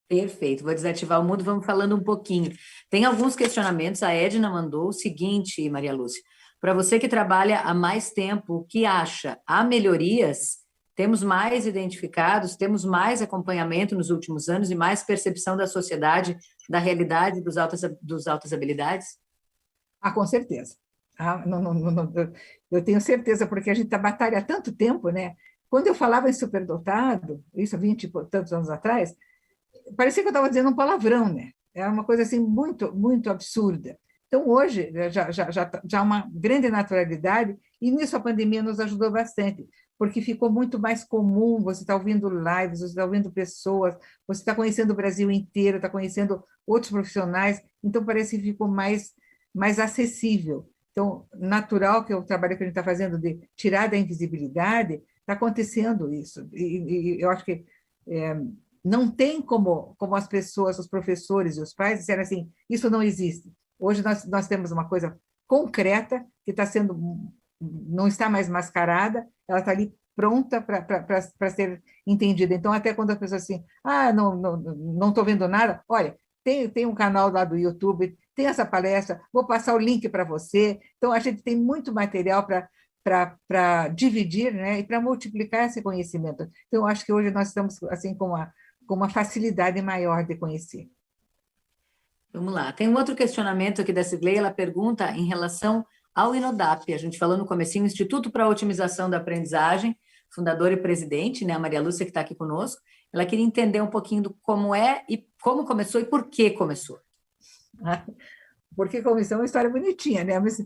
Perfeito, vou desativar o mudo, vamos falando um pouquinho. Tem alguns questionamentos, a Edna mandou o seguinte, Maria Lúcia, para você que trabalha há mais tempo, o que acha? Há melhorias? Temos mais identificados, temos mais acompanhamento nos últimos anos e mais percepção da sociedade, da realidade dos altas habilidades? Ah, com certeza. Ah, eu tenho certeza, porque a gente batalha há tanto tempo, né? Quando eu falava em superdotado, isso há 20 e tantos anos atrás, parecia que eu estava dizendo um palavrão, né? Era uma coisa assim muito, muito absurda. Então, hoje, já há uma grande naturalidade, e nisso a pandemia nos ajudou bastante, porque ficou muito mais comum, você está ouvindo lives, você está ouvindo pessoas, você está conhecendo o Brasil inteiro, está conhecendo outros profissionais, então parece que ficou mais acessível. Então, natural que o trabalho que a gente está fazendo de tirar da invisibilidade, está acontecendo isso. E eu acho que não tem como as pessoas, os professores e os pais disserem assim, isso não existe. Hoje nós temos uma coisa concreta que está sendo, não está mais mascarada, ela está ali pronta para ser entendida. Então, até quando a pessoa assim, não estou vendo nada, olha, tem um canal lá do YouTube, tem essa palestra, vou passar o link para você. Então, a gente tem muito material para dividir, né, e para multiplicar esse conhecimento. Então, eu acho que hoje nós estamos assim com uma facilidade maior de conhecer. Vamos lá. Tem um outro questionamento aqui da Sidley, ela pergunta em relação ao INODAP. A gente falou no comecinho, Instituto para a Otimização da Aprendizagem, fundadora e presidente, né, a Maria Lúcia, que está aqui conosco. Ela queria entender um pouquinho do como é e como começou e por que começou. Porque começou é uma história bonitinha, né? Mas,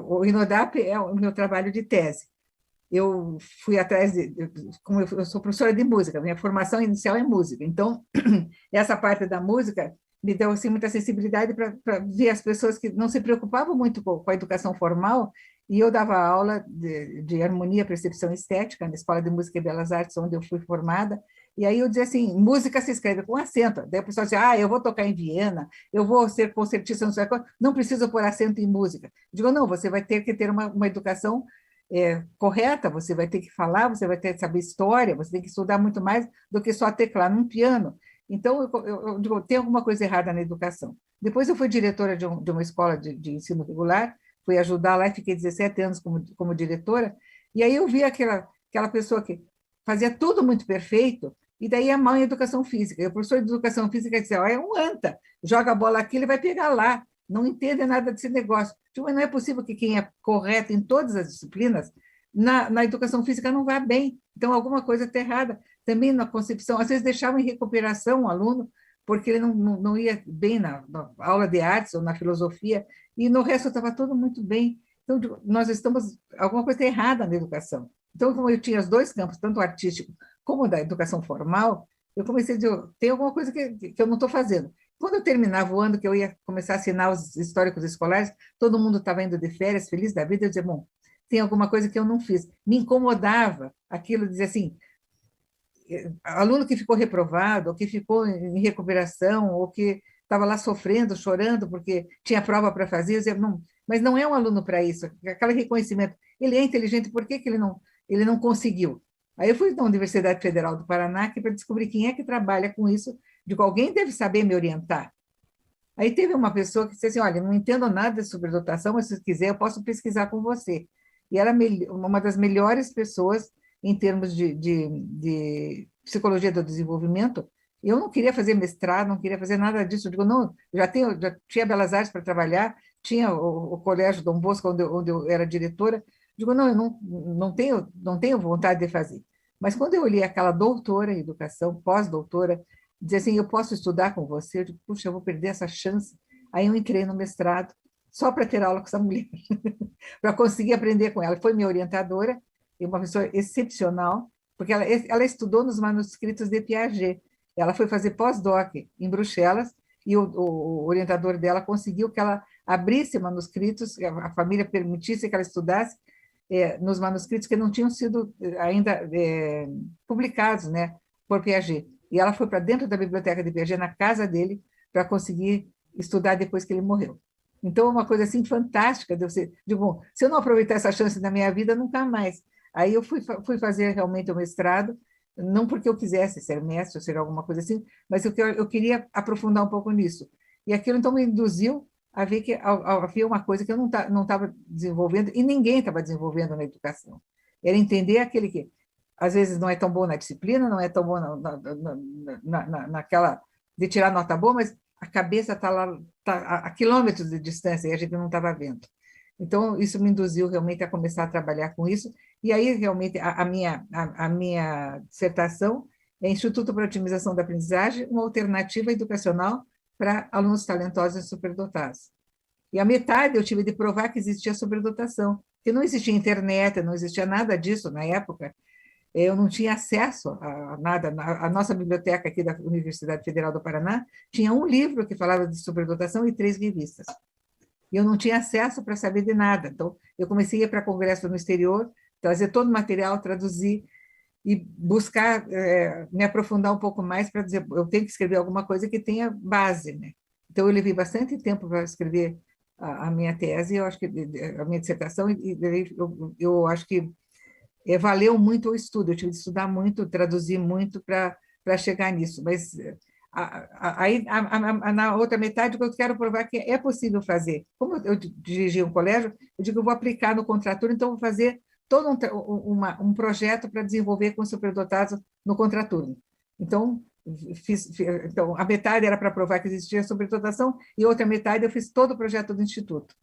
o INODAP é o meu trabalho de tese. Eu fui atrás como eu sou professora de música, minha formação inicial é música, então essa parte da música me deu assim, muita sensibilidade para ver as pessoas que não se preocupavam muito com a educação formal, e eu dava aula de harmonia, percepção estética na Escola de Música e Belas Artes, onde eu fui formada, e aí eu dizia assim, música se escreve com acento, daí a pessoa dizia, eu vou tocar em Viena, eu vou ser concertista, não preciso pôr acento em música. Eu digo, não, você vai ter que ter uma educação correta, você vai ter que falar, você vai ter que saber história, você tem que estudar muito mais do que só teclar num piano. Então, eu digo, tem alguma coisa errada na educação. Depois eu fui diretora de uma escola de ensino regular, fui ajudar lá e fiquei 17 anos como diretora, e aí eu vi aquela pessoa que fazia tudo muito perfeito, e daí a mão em educação física. E o professor de educação física dizia, é um anta, joga a bola aqui, ele vai pegar lá, não entende nada desse negócio. Mas não é possível que quem é correto em todas as disciplinas, na educação física não vá bem. Então, alguma coisa está errada. Também na concepção, às vezes deixavam em recuperação o aluno, porque ele não ia bem na aula de artes ou na filosofia, e no resto estava tudo muito bem. Então, alguma coisa errada na educação. Então, como eu tinha os dois campos, tanto o artístico como da educação formal, eu comecei a dizer, tem alguma coisa que eu não estou fazendo. Quando eu terminava o ano, que eu ia começar a assinar os históricos escolares, todo mundo estava indo de férias, feliz da vida, eu dizia, bom, tem alguma coisa que eu não fiz. Me incomodava aquilo, dizia assim, aluno que ficou reprovado, ou que ficou em recuperação, ou que estava lá sofrendo, chorando, porque tinha prova para fazer, eu dizia, não, mas não é um aluno para isso, aquele reconhecimento. Ele é inteligente, por que ele não conseguiu? Aí eu fui na Universidade Federal do Paraná para descobrir quem é que trabalha com isso, de que alguém deve saber me orientar. Aí teve uma pessoa que disse assim, olha, não entendo nada de superdotação, mas se quiser eu posso pesquisar com você. E era uma das melhores pessoas em termos de psicologia do desenvolvimento. Eu não queria fazer mestrado, não queria fazer nada disso. Eu digo, não, já tinha Belas Artes para trabalhar, tinha o Colégio Dom Bosco, onde eu era diretora. Eu digo, não, eu não tenho vontade de fazer. Mas quando eu olhei aquela doutora em educação, pós-doutora, dizer assim, eu posso estudar com você? Eu digo, puxa, eu vou perder essa chance. Aí eu entrei no mestrado, só para ter aula com essa mulher, para conseguir aprender com ela. Foi minha orientadora, e uma pessoa excepcional, porque ela estudou nos manuscritos de Piaget. Ela foi fazer pós-doc em Bruxelas, e o orientador dela conseguiu que ela abrisse manuscritos, a família permitisse que ela estudasse nos manuscritos que não tinham sido ainda publicados, né, por Piaget. E ela foi para dentro da biblioteca de Piaget, na casa dele, para conseguir estudar depois que ele morreu. Então, é uma coisa assim fantástica de você, de bom, se eu não aproveitar essa chance na minha vida, nunca mais. Aí eu fui fazer realmente o mestrado, não porque eu quisesse ser mestre ou ser alguma coisa assim, mas eu queria aprofundar um pouco nisso. E aquilo então me induziu a ver que havia uma coisa que eu não estava desenvolvendo e ninguém estava desenvolvendo na educação. Era entender aquele que às vezes não é tão bom na disciplina, não é tão bom naquela de tirar nota boa, mas a cabeça está lá, tá a quilômetros de distância e a gente não estava vendo. Então, isso me induziu realmente a começar a trabalhar com isso. E aí, realmente, a minha dissertação é Instituto para a Otimização da Aprendizagem, uma alternativa educacional para alunos talentosos e superdotados. E a metade eu tive de provar que existia superdotação, que não existia internet, não existia nada disso na época. Eu não tinha acesso a nada. A nossa biblioteca aqui da Universidade Federal do Paraná tinha um livro que falava de superdotação e 3 revistas. E eu não tinha acesso para saber de nada. Então, eu comecei a ir para congresso no exterior, trazer todo o material, traduzir e buscar me aprofundar um pouco mais para dizer, eu tenho que escrever alguma coisa que tenha base, né? Então, eu levei bastante tempo para escrever a minha tese, eu acho que a minha dissertação, e eu acho que valeu muito o estudo, eu tive de estudar muito, traduzir muito para chegar nisso, mas aí na outra metade eu quero provar que é possível fazer. Como eu dirigi um colégio, eu digo, eu vou aplicar no contraturno, então vou fazer todo um projeto para desenvolver com superdotados no contraturno. Então, então, a metade era para provar que existia superdotação e a outra metade eu fiz todo o projeto do Instituto.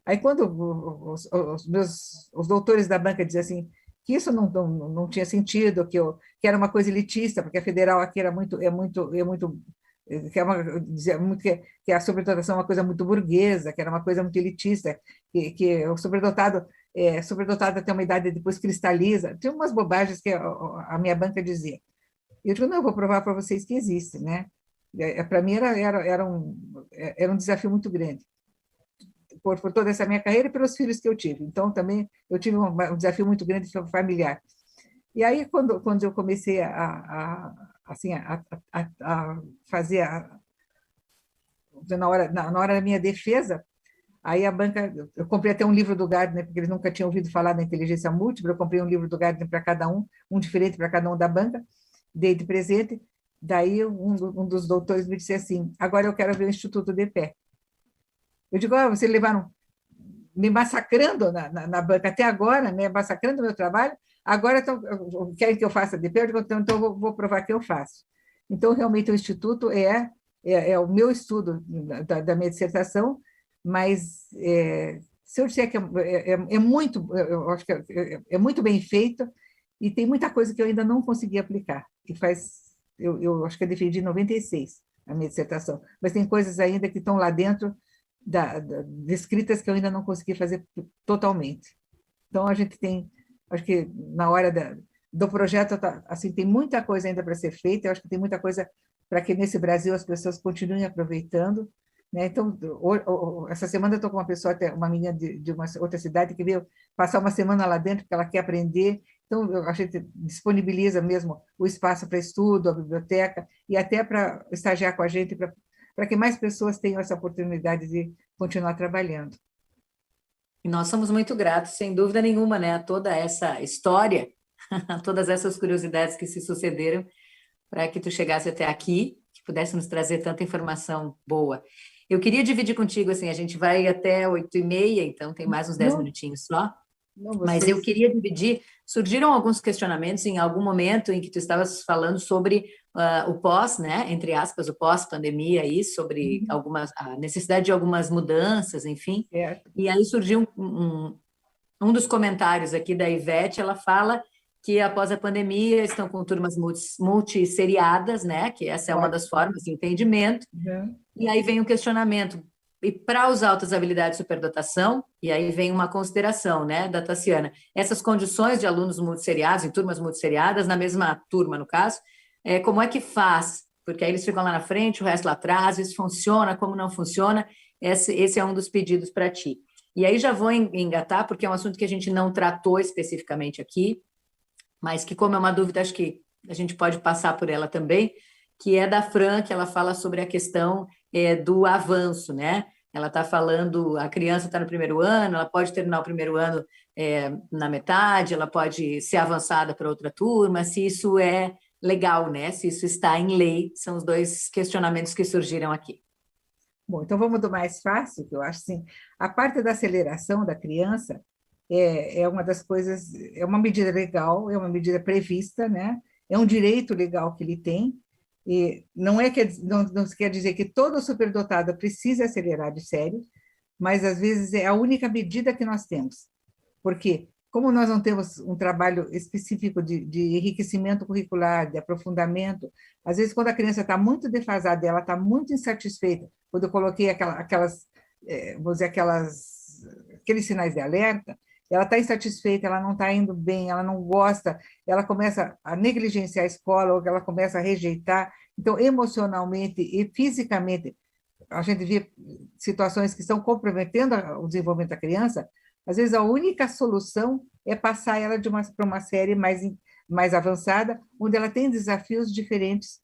Aí, quando os doutores da banca diziam assim, que isso não tinha sentido, que era uma coisa elitista, porque a federal aqui era muito, que, dizia muito que a sobredotação é uma coisa muito burguesa, que era uma coisa muito elitista, que o sobredotado até uma idade depois cristaliza. Tinha umas bobagens que a minha banca dizia. Eu digo, não, eu vou provar para vocês que existe, né? Para mim era um desafio muito grande. Por toda essa minha carreira e pelos filhos que eu tive. Então, também, eu tive um desafio muito grande familiar. E aí, quando eu comecei a fazer, na hora da minha defesa, aí a banca, eu comprei até um livro do Gardner, porque eles nunca tinham ouvido falar da inteligência múltipla, eu comprei um livro do Gardner para cada um diferente para cada um da banca, dei de presente, daí um dos doutores me disse assim, agora eu quero ver o Instituto de pé. Eu digo, vocês levaram me massacrando na banca até agora, né, massacrando o meu trabalho, agora querem que eu faça de pé, eu digo, então eu vou provar que eu faço. Então, realmente, o Instituto é o meu estudo da minha dissertação, mas se eu disser que muito, eu acho que é muito bem feito e tem muita coisa que eu ainda não consegui aplicar. Eu acho que eu defendi em 96 a minha dissertação, mas tem coisas ainda que estão lá dentro descritas que eu ainda não consegui fazer totalmente. Então, a gente tem, acho que na hora do projeto, assim, tem muita coisa ainda para ser feita, eu acho que tem muita coisa para que nesse Brasil as pessoas continuem aproveitando, né? Então, essa semana eu estou com uma pessoa, uma menina de uma outra cidade que veio passar uma semana lá dentro, porque ela quer aprender, então a gente disponibiliza mesmo o espaço para estudo, a biblioteca, e até para estagiar com a gente, para que mais pessoas tenham essa oportunidade de continuar trabalhando. E nós somos muito gratos, sem dúvida nenhuma, né, a toda essa história, a todas essas curiosidades que se sucederam para que tu chegasse até aqui, que pudéssemos trazer tanta informação boa. Eu queria dividir contigo, assim, a gente vai até 8h30, então tem mais uns 10 minutinhos só. Mas eu queria dividir, surgiram alguns questionamentos em algum momento em que tu estavas falando sobre o pós, né, entre aspas, o pós-pandemia aí, sobre a necessidade de algumas mudanças, enfim. E aí surgiu um dos comentários aqui da Ivete, ela fala que após a pandemia estão com turmas multisseriadas, né, que essa é uma das formas de entendimento. E aí vem um questionamento, e para os altas habilidades de superdotação, e aí vem uma consideração, né, da Tassiana, essas condições de alunos multisseriados, em turmas multisseriadas, na mesma turma, no caso, como é que faz? Porque aí eles ficam lá na frente, o resto lá atrás, isso funciona, como não funciona, esse é um dos pedidos para ti. E aí já vou engatar, porque é um assunto que a gente não tratou especificamente aqui, mas que, como é uma dúvida, acho que a gente pode passar por ela também, que é da Fran, que ela fala sobre a questão do avanço, né? Ela está falando, a criança está no primeiro ano, ela pode terminar o primeiro ano na metade, ela pode ser avançada para outra turma, se isso é legal, né? Se isso está em lei, são os dois questionamentos que surgiram aqui. Bom, então vamos do mais fácil, que eu acho assim, a parte da aceleração da criança é uma das coisas, é uma medida legal, é uma medida prevista, né? É um direito legal que ele tem, e não é que não quer dizer que toda superdotado precisa acelerar de série, mas às vezes é a única medida que nós temos. Porque, como nós não temos um trabalho específico de enriquecimento curricular, de aprofundamento, às vezes, quando a criança está muito defasada, ela está muito insatisfeita, quando eu coloquei vou dizer, aqueles sinais de alerta, ela está insatisfeita, ela não está indo bem, ela não gosta, ela começa a negligenciar a escola, ou ela começa a rejeitar. Então, emocionalmente e fisicamente, a gente vê situações que estão comprometendo o desenvolvimento da criança. Às vezes, a única solução é passar ela para uma série mais avançada, onde ela tem desafios diferentes.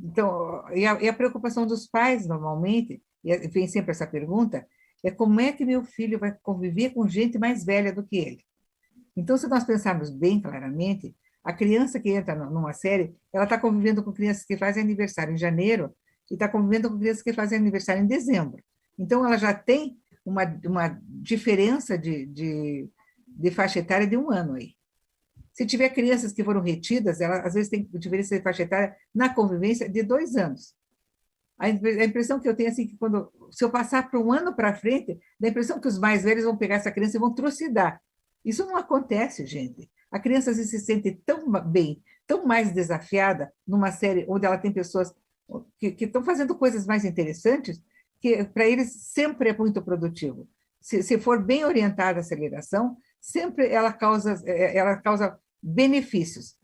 Então, e a preocupação dos pais, normalmente, e vem sempre essa pergunta, é como é que meu filho vai conviver com gente mais velha do que ele? Então, se nós pensarmos bem claramente, a criança que entra numa série, ela está convivendo com crianças que fazem aniversário em janeiro e está convivendo com crianças que fazem aniversário em dezembro. Então, ela já tem uma diferença de faixa etária de 1 ano aí. Se tiver crianças que foram retidas, ela às vezes tem diferença de faixa etária na convivência de 2 anos. A impressão que eu tenho é assim, que se eu passar para 1 ano para frente, dá a impressão que os mais velhos vão pegar essa criança e vão trucidar. Isso não acontece, gente. A criança às vezes se sente tão bem, tão mais desafiada numa série onde ela tem pessoas que estão fazendo coisas mais interessantes, que para eles sempre é muito produtivo. Se for bem orientada a aceleração, sempre ela causa benefícios.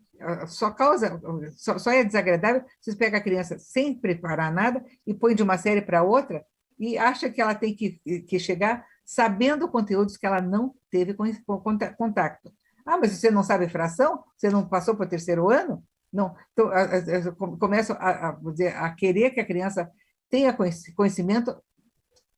Só é desagradável se você pega a criança sem preparar nada e põe de uma série para outra e acha que ela tem que chegar sabendo conteúdos que ela não teve contato. Ah, mas você não sabe fração? Você não passou para o 3º ano? Não. Então, começo a querer que a criança tenha conhecimento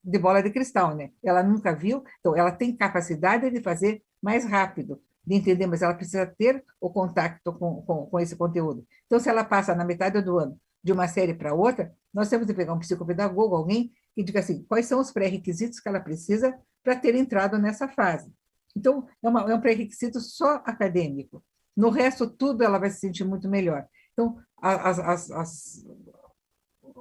de bola de cristal, né? Ela nunca viu, então ela tem capacidade de fazer mais rápido, de entender, mas ela precisa ter o contato com esse conteúdo. Então, se ela passa na metade do ano de uma série para outra, nós temos de pegar um psicopedagogo, alguém que diga assim, quais são os pré-requisitos que ela precisa para ter entrado nessa fase. Então, é um pré-requisito só acadêmico. No resto, tudo ela vai se sentir muito melhor. Então,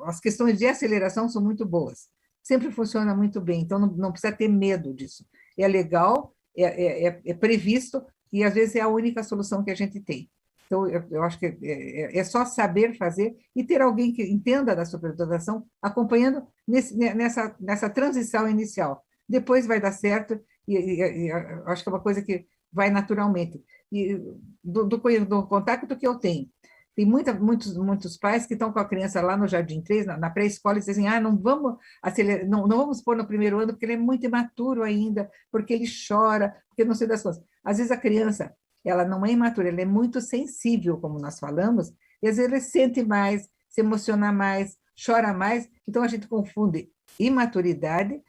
as questões de aceleração são muito boas. Sempre funciona muito bem, então não precisa ter medo disso. É legal, é previsto, e às vezes é a única solução que a gente tem. Então, eu acho que é só saber fazer e ter alguém que entenda da superdotação acompanhando nessa transição inicial. Depois vai dar certo, e acho que é uma coisa que vai naturalmente. E do contato que eu tenho, tem muitos pais que estão com a criança lá no Jardim 3, na pré-escola, e dizem assim, não vamos acelerar, não vamos pôr no primeiro ano, porque ele é muito imaturo ainda, porque ele chora, porque não sei das coisas. Às vezes a criança, ela não é imatura, ela é muito sensível, como nós falamos, e às vezes ele sente mais, se emociona mais, chora mais, então a gente confunde imaturidade,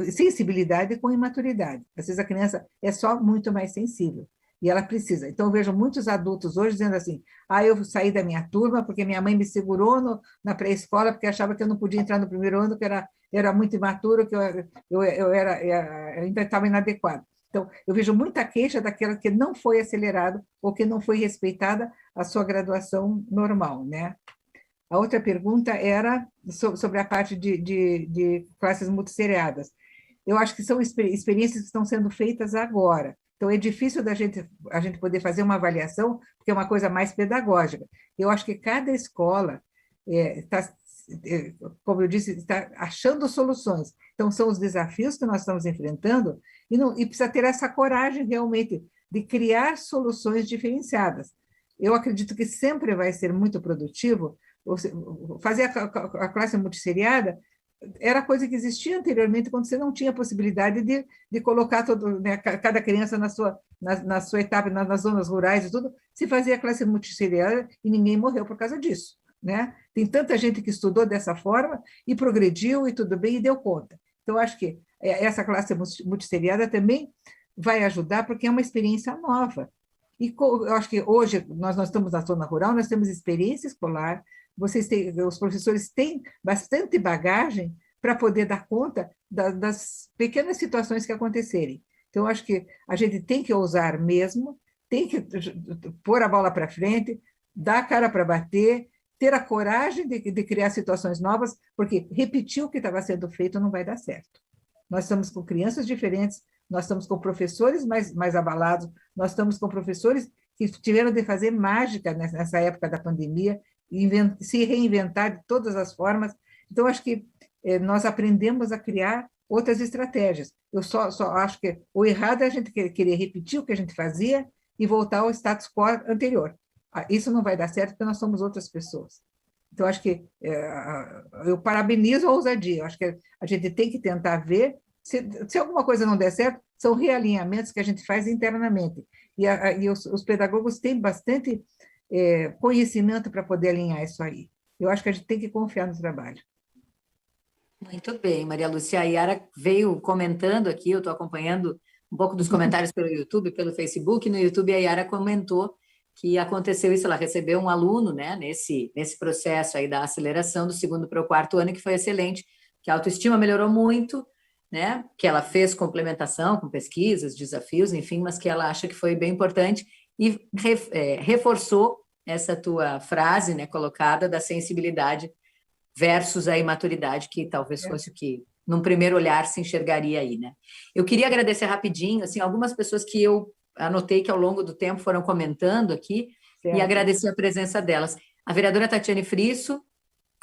sensibilidade com imaturidade. Às vezes a criança é só muito mais sensível. E ela precisa. Então, eu vejo muitos adultos hoje dizendo assim, eu saí da minha turma porque minha mãe me segurou na pré-escola porque achava que eu não podia entrar no primeiro ano, que era muito imaturo, que eu ainda estava inadequado. Então, eu vejo muita queixa daquela que não foi acelerado ou que não foi respeitada a sua graduação normal, né? A outra pergunta era sobre a parte de classes multisseriadas. Eu acho que são experiências que estão sendo feitas agora. Então, é difícil a gente poder fazer uma avaliação, porque é uma coisa mais pedagógica. Eu acho que cada escola está, como eu disse, está achando soluções. Então, são os desafios que nós estamos enfrentando e precisa ter essa coragem, realmente, de criar soluções diferenciadas. Eu acredito que sempre vai ser muito produtivo fazer a classe multisseriada. Era coisa que existia anteriormente, quando você não tinha possibilidade de colocar cada criança na sua etapa, nas zonas rurais e tudo, se fazia a classe multisseriada e ninguém morreu por causa disso, né? Tem tanta gente que estudou dessa forma e progrediu e tudo bem e deu conta. Então, acho que essa classe multisseriada também vai ajudar, porque é uma experiência nova. E eu acho que hoje nós estamos na zona rural, nós temos experiência escolar, os professores têm bastante bagagem para poder dar conta das pequenas situações que acontecerem. Então, acho que a gente tem que ousar mesmo, tem que pôr a bola para frente, dar a cara para bater, ter a coragem de criar situações novas, porque repetir o que estava sendo feito não vai dar certo. Nós estamos com crianças diferentes, nós estamos com professores mais abalados, nós estamos com professores que tiveram de fazer mágica nessa época da pandemia, se reinventar de todas as formas. Então, acho que nós aprendemos a criar outras estratégias. Eu só acho que o errado é a gente querer repetir o que a gente fazia e voltar ao status quo anterior. Isso não vai dar certo porque nós somos outras pessoas. Então, acho que eu parabenizo a ousadia. Eu acho que a gente tem que tentar ver se alguma coisa não der certo, são realinhamentos que a gente faz internamente. E os pedagogos têm bastante conhecimento para poder alinhar isso aí. Eu acho que a gente tem que confiar no trabalho. Muito bem, Maria Lúcia. A Yara veio comentando aqui, eu estou acompanhando um pouco dos comentários pelo YouTube, pelo Facebook. No YouTube, a Yara comentou que aconteceu isso, ela recebeu um aluno, né, nesse processo aí da aceleração do segundo para o quarto ano, que foi excelente, que a autoestima melhorou muito, né, que ela fez complementação com pesquisas, desafios, enfim, mas que ela acha que foi bem importante e reforçou essa tua frase, né, colocada da sensibilidade versus a imaturidade, que talvez fosse o que, num primeiro olhar, se enxergaria aí, né. Eu queria agradecer rapidinho, assim, algumas pessoas que eu anotei que ao longo do tempo foram comentando aqui, certo, e agradecer a presença delas. A vereadora Tatiane Frisso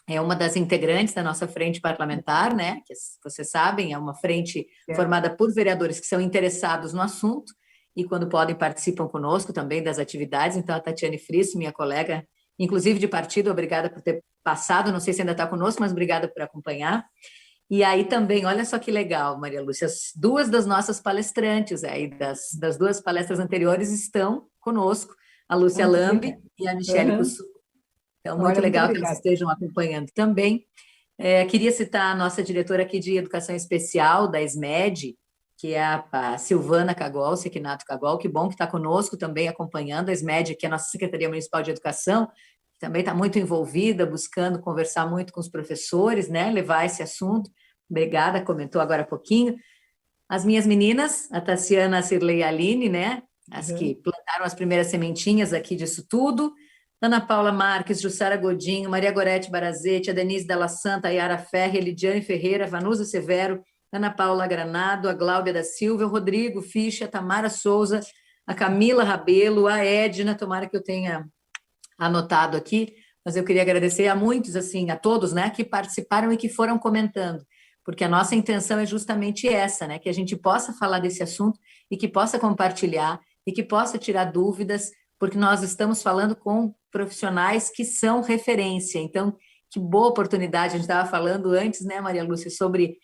é uma das integrantes da nossa frente parlamentar, né, que vocês sabem, é uma frente formada por vereadores que são interessados no assunto e, quando podem, participam conosco também das atividades. Então, a Tatiane Frisso, minha colega, inclusive de partido, obrigada por ter passado, não sei se ainda está conosco, mas obrigada por acompanhar. E aí também, olha só que legal, Maria Lúcia, as duas das nossas palestrantes aí, das duas palestras anteriores estão conosco, a Lúcia Lambi e a Michele Cussu. Então, muito legal que elas estejam acompanhando também. Queria citar a nossa diretora aqui de Educação Especial, da SMED, que é a Silvana Cagol, Sequinato Cagol, que bom que está conosco também acompanhando. A SMED, que é a nossa Secretaria Municipal de Educação, também está muito envolvida, buscando conversar muito com os professores, né, levar esse assunto. Obrigada, comentou agora há pouquinho. As minhas meninas, a Tassiana, a Cirlei e a Aline, né, as que plantaram as primeiras sementinhas aqui disso tudo. Ana Paula Marques, Jussara Godinho, Maria Gorete Barazete, a Denise Della Santa, a Yara Ferri, a Lidiane Ferreira, a Vanusa Severo, Ana Paula Granado, a Gláudia da Silva, o Rodrigo Ficha, a Tamara Souza, a Camila Rabelo, a Edna, tomara que eu tenha anotado aqui, mas eu queria agradecer a muitos, assim, a todos, né, que participaram e que foram comentando, porque a nossa intenção é justamente essa, né, que a gente possa falar desse assunto e que possa compartilhar e que possa tirar dúvidas, porque nós estamos falando com profissionais que são referência. Então, que boa oportunidade. A gente estava falando antes, né, Maria Lúcia, sobre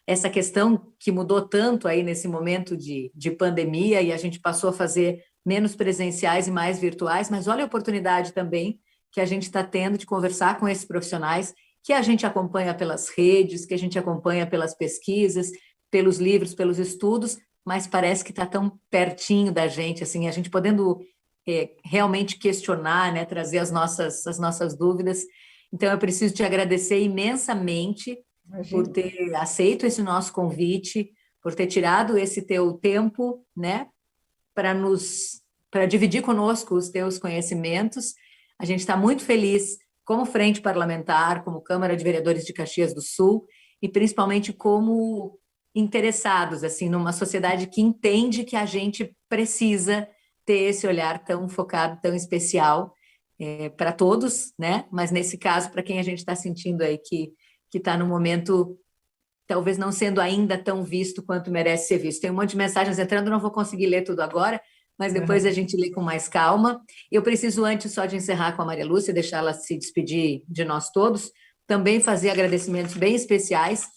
essa questão que mudou tanto aí nesse momento de pandemia, e a gente passou a fazer menos presenciais e mais virtuais, mas olha a oportunidade também que a gente está tendo de conversar com esses profissionais que a gente acompanha pelas redes, que a gente acompanha pelas pesquisas, pelos livros, pelos estudos, mas parece que está tão pertinho da gente, assim, a gente podendo realmente questionar, né, trazer as nossas dúvidas. Então, eu preciso te agradecer imensamente por ter aceito esse nosso convite, por ter tirado esse teu tempo, né, para dividir conosco os teus conhecimentos. A gente está muito feliz como frente parlamentar, como Câmara de Vereadores de Caxias do Sul, e principalmente como interessados, assim, numa sociedade que entende que a gente precisa ter esse olhar tão focado, tão especial para todos, né? Mas nesse caso, para quem a gente está sentindo aí que está no momento talvez não sendo ainda tão visto quanto merece ser visto. Tem um monte de mensagens entrando, não vou conseguir ler tudo agora, mas depois a gente lê com mais calma. Eu preciso, antes só de encerrar com a Maria Lúcia, deixar ela se despedir de nós todos, também fazer agradecimentos bem especiais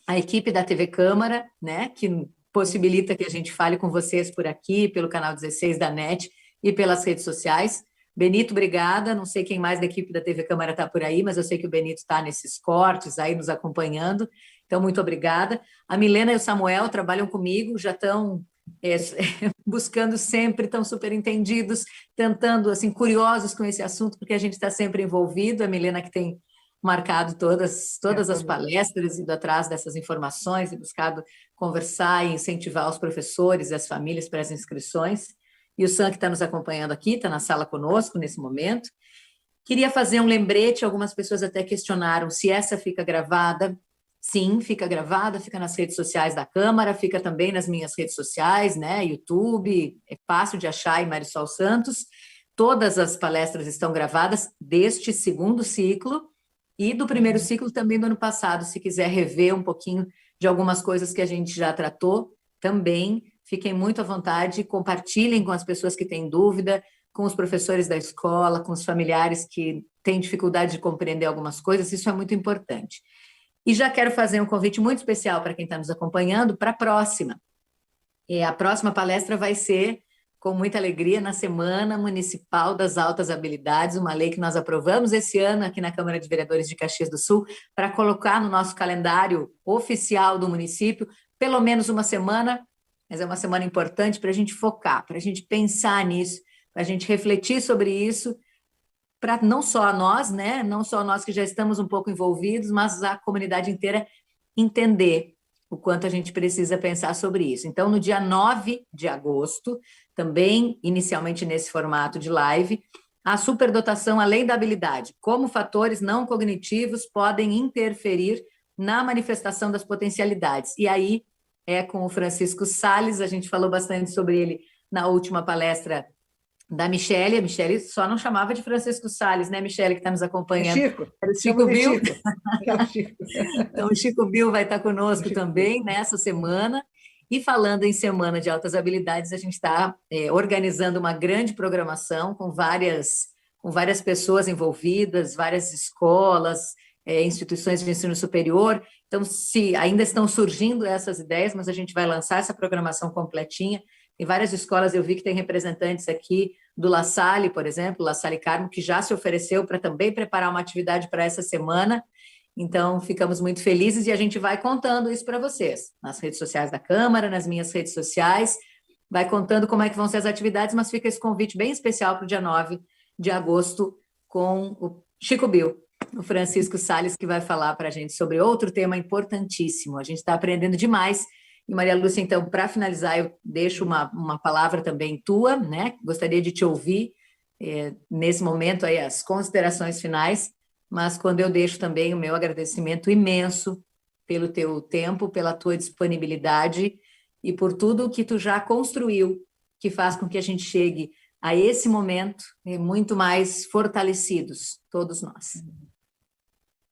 à equipe da TV Câmara, né, que possibilita que a gente fale com vocês por aqui, pelo canal 16 da NET e pelas redes sociais. Benito, obrigada. Não sei quem mais da equipe da TV Câmara está por aí, mas eu sei que o Benito está nesses cortes aí nos acompanhando. Então, muito obrigada. A Milena e o Samuel trabalham comigo, já estão buscando sempre, estão super entendidos, tentando, assim, curiosos com esse assunto, porque a gente está sempre envolvido. A Milena que tem marcado todas as palestras, ido atrás dessas informações e buscado conversar e incentivar os professores e as famílias para as inscrições. E o Sam, que está nos acompanhando aqui, está na sala conosco nesse momento. Queria fazer um lembrete, algumas pessoas até questionaram se essa fica gravada. Sim, fica gravada, fica nas redes sociais da Câmara, fica também nas minhas redes sociais, né? YouTube, é fácil de achar, em Marisol Santos. Todas as palestras estão gravadas deste segundo ciclo e do primeiro ciclo também do ano passado. Se quiser rever um pouquinho de algumas coisas que a gente já tratou, também fiquem muito à vontade, compartilhem com as pessoas que têm dúvida, com os professores da escola, com os familiares que têm dificuldade de compreender algumas coisas, isso é muito importante. E já quero fazer um convite muito especial para quem está nos acompanhando para a próxima. A próxima palestra vai ser, com muita alegria, na Semana Municipal das Altas Habilidades, uma lei que nós aprovamos esse ano aqui na Câmara de Vereadores de Caxias do Sul, para colocar no nosso calendário oficial do município, pelo menos uma semana, mas é uma semana importante para a gente focar, para a gente pensar nisso, para a gente refletir sobre isso, para não só nós, né? Não só nós que já estamos um pouco envolvidos, mas a comunidade inteira entender o quanto a gente precisa pensar sobre isso. Então, no dia 9 de agosto, também inicialmente nesse formato de live, a superdotação além da habilidade, como fatores não cognitivos podem interferir na manifestação das potencialidades. E aí, com o Francisco Salles, a gente falou bastante sobre ele na última palestra da Michele. A Michele só não chamava de Francisco Salles, né, Michele, que está nos acompanhando? Chico. Era o Chico Bill. Chico. Então, o Chico Bill vai estar conosco também nessa semana. E falando em Semana de Altas Habilidades, a gente está organizando uma grande programação com várias pessoas envolvidas, várias escolas, instituições de ensino superior. Então, se ainda estão surgindo essas ideias, mas a gente vai lançar essa programação completinha. Em várias escolas eu vi que tem representantes aqui do La Salle, por exemplo, La Salle Carmo, que já se ofereceu para também preparar uma atividade para essa semana. Então, ficamos muito felizes e a gente vai contando isso para vocês, nas redes sociais da Câmara, nas minhas redes sociais, vai contando como é que vão ser as atividades, mas fica esse convite bem especial para o dia 9 de agosto com o Chico Bill, o Francisco Salles, que vai falar para a gente sobre outro tema importantíssimo. A gente está aprendendo demais. E, Maria Lúcia, então, para finalizar, eu deixo uma palavra também tua, né? Gostaria de te ouvir nesse momento aí as considerações finais, mas quando eu deixo também o meu agradecimento imenso pelo teu tempo, pela tua disponibilidade e por tudo que tu já construiu, que faz com que a gente chegue a esse momento muito mais fortalecidos, todos nós.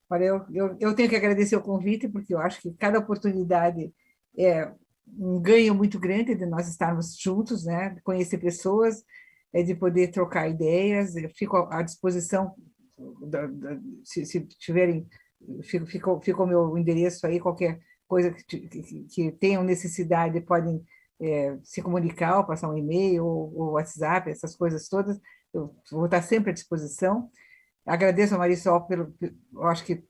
Olha, eu tenho que agradecer o convite, porque eu acho que cada oportunidade é um ganho muito grande de nós estarmos juntos, né? De conhecer pessoas, de poder trocar ideias. Eu fico à disposição, se tiverem, fica o meu endereço aí, qualquer coisa que tenham necessidade, podem se comunicar, ou passar um e-mail, ou WhatsApp, essas coisas todas, eu vou estar sempre à disposição. Agradeço a Marisol eu acho que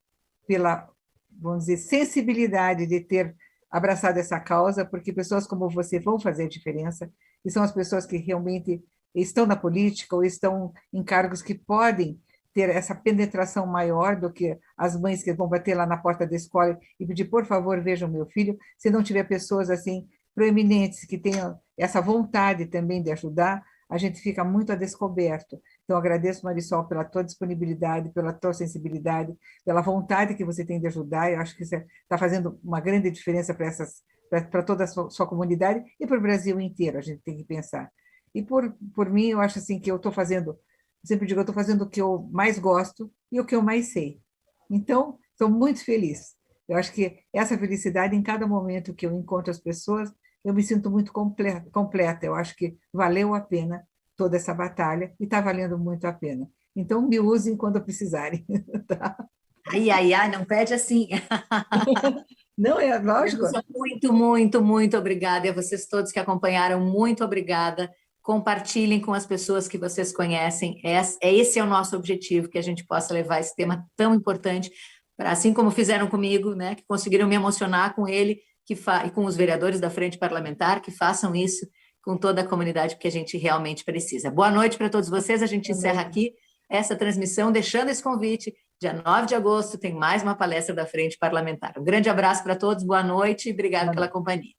pela, vamos dizer, sensibilidade de ter abraçado essa causa, porque pessoas como você vão fazer a diferença, e são as pessoas que realmente estão na política ou estão em cargos que podem ter essa penetração maior do que as mães que vão bater lá na porta da escola e pedir, por favor, vejam meu filho. Se não tiver pessoas assim proeminentes que tenham essa vontade também de ajudar, a gente fica muito a descoberto. Então, agradeço, Marisol, pela tua disponibilidade, pela tua sensibilidade, pela vontade que você tem de ajudar. Eu acho que você está fazendo uma grande diferença para toda a sua comunidade e para o Brasil inteiro, a gente tem que pensar. E por mim, eu acho assim que eu estou fazendo, eu sempre digo, eu estou fazendo o que eu mais gosto e o que eu mais sei. Então, estou muito feliz. Eu acho que essa felicidade, em cada momento que eu encontro as pessoas, eu me sinto muito completa. Eu acho que valeu a pena toda essa batalha e está valendo muito a pena. Então, me usem quando precisarem. Tá? Ai, não pede assim. Não, é lógico. Muito, muito, muito obrigada. E a vocês todos que acompanharam, muito obrigada. compartilhem com as pessoas que vocês conhecem. Esse é o nosso objetivo, que a gente possa levar esse tema tão importante, assim como fizeram comigo, né, que conseguiram me emocionar com ele, e com os vereadores da Frente Parlamentar, que façam isso com toda a comunidade, que a gente realmente precisa. Boa noite para todos vocês, a gente encerra aqui essa transmissão, deixando esse convite. Dia 9 de agosto tem mais uma palestra da Frente Parlamentar. Um grande abraço para todos, boa noite e obrigado pela companhia.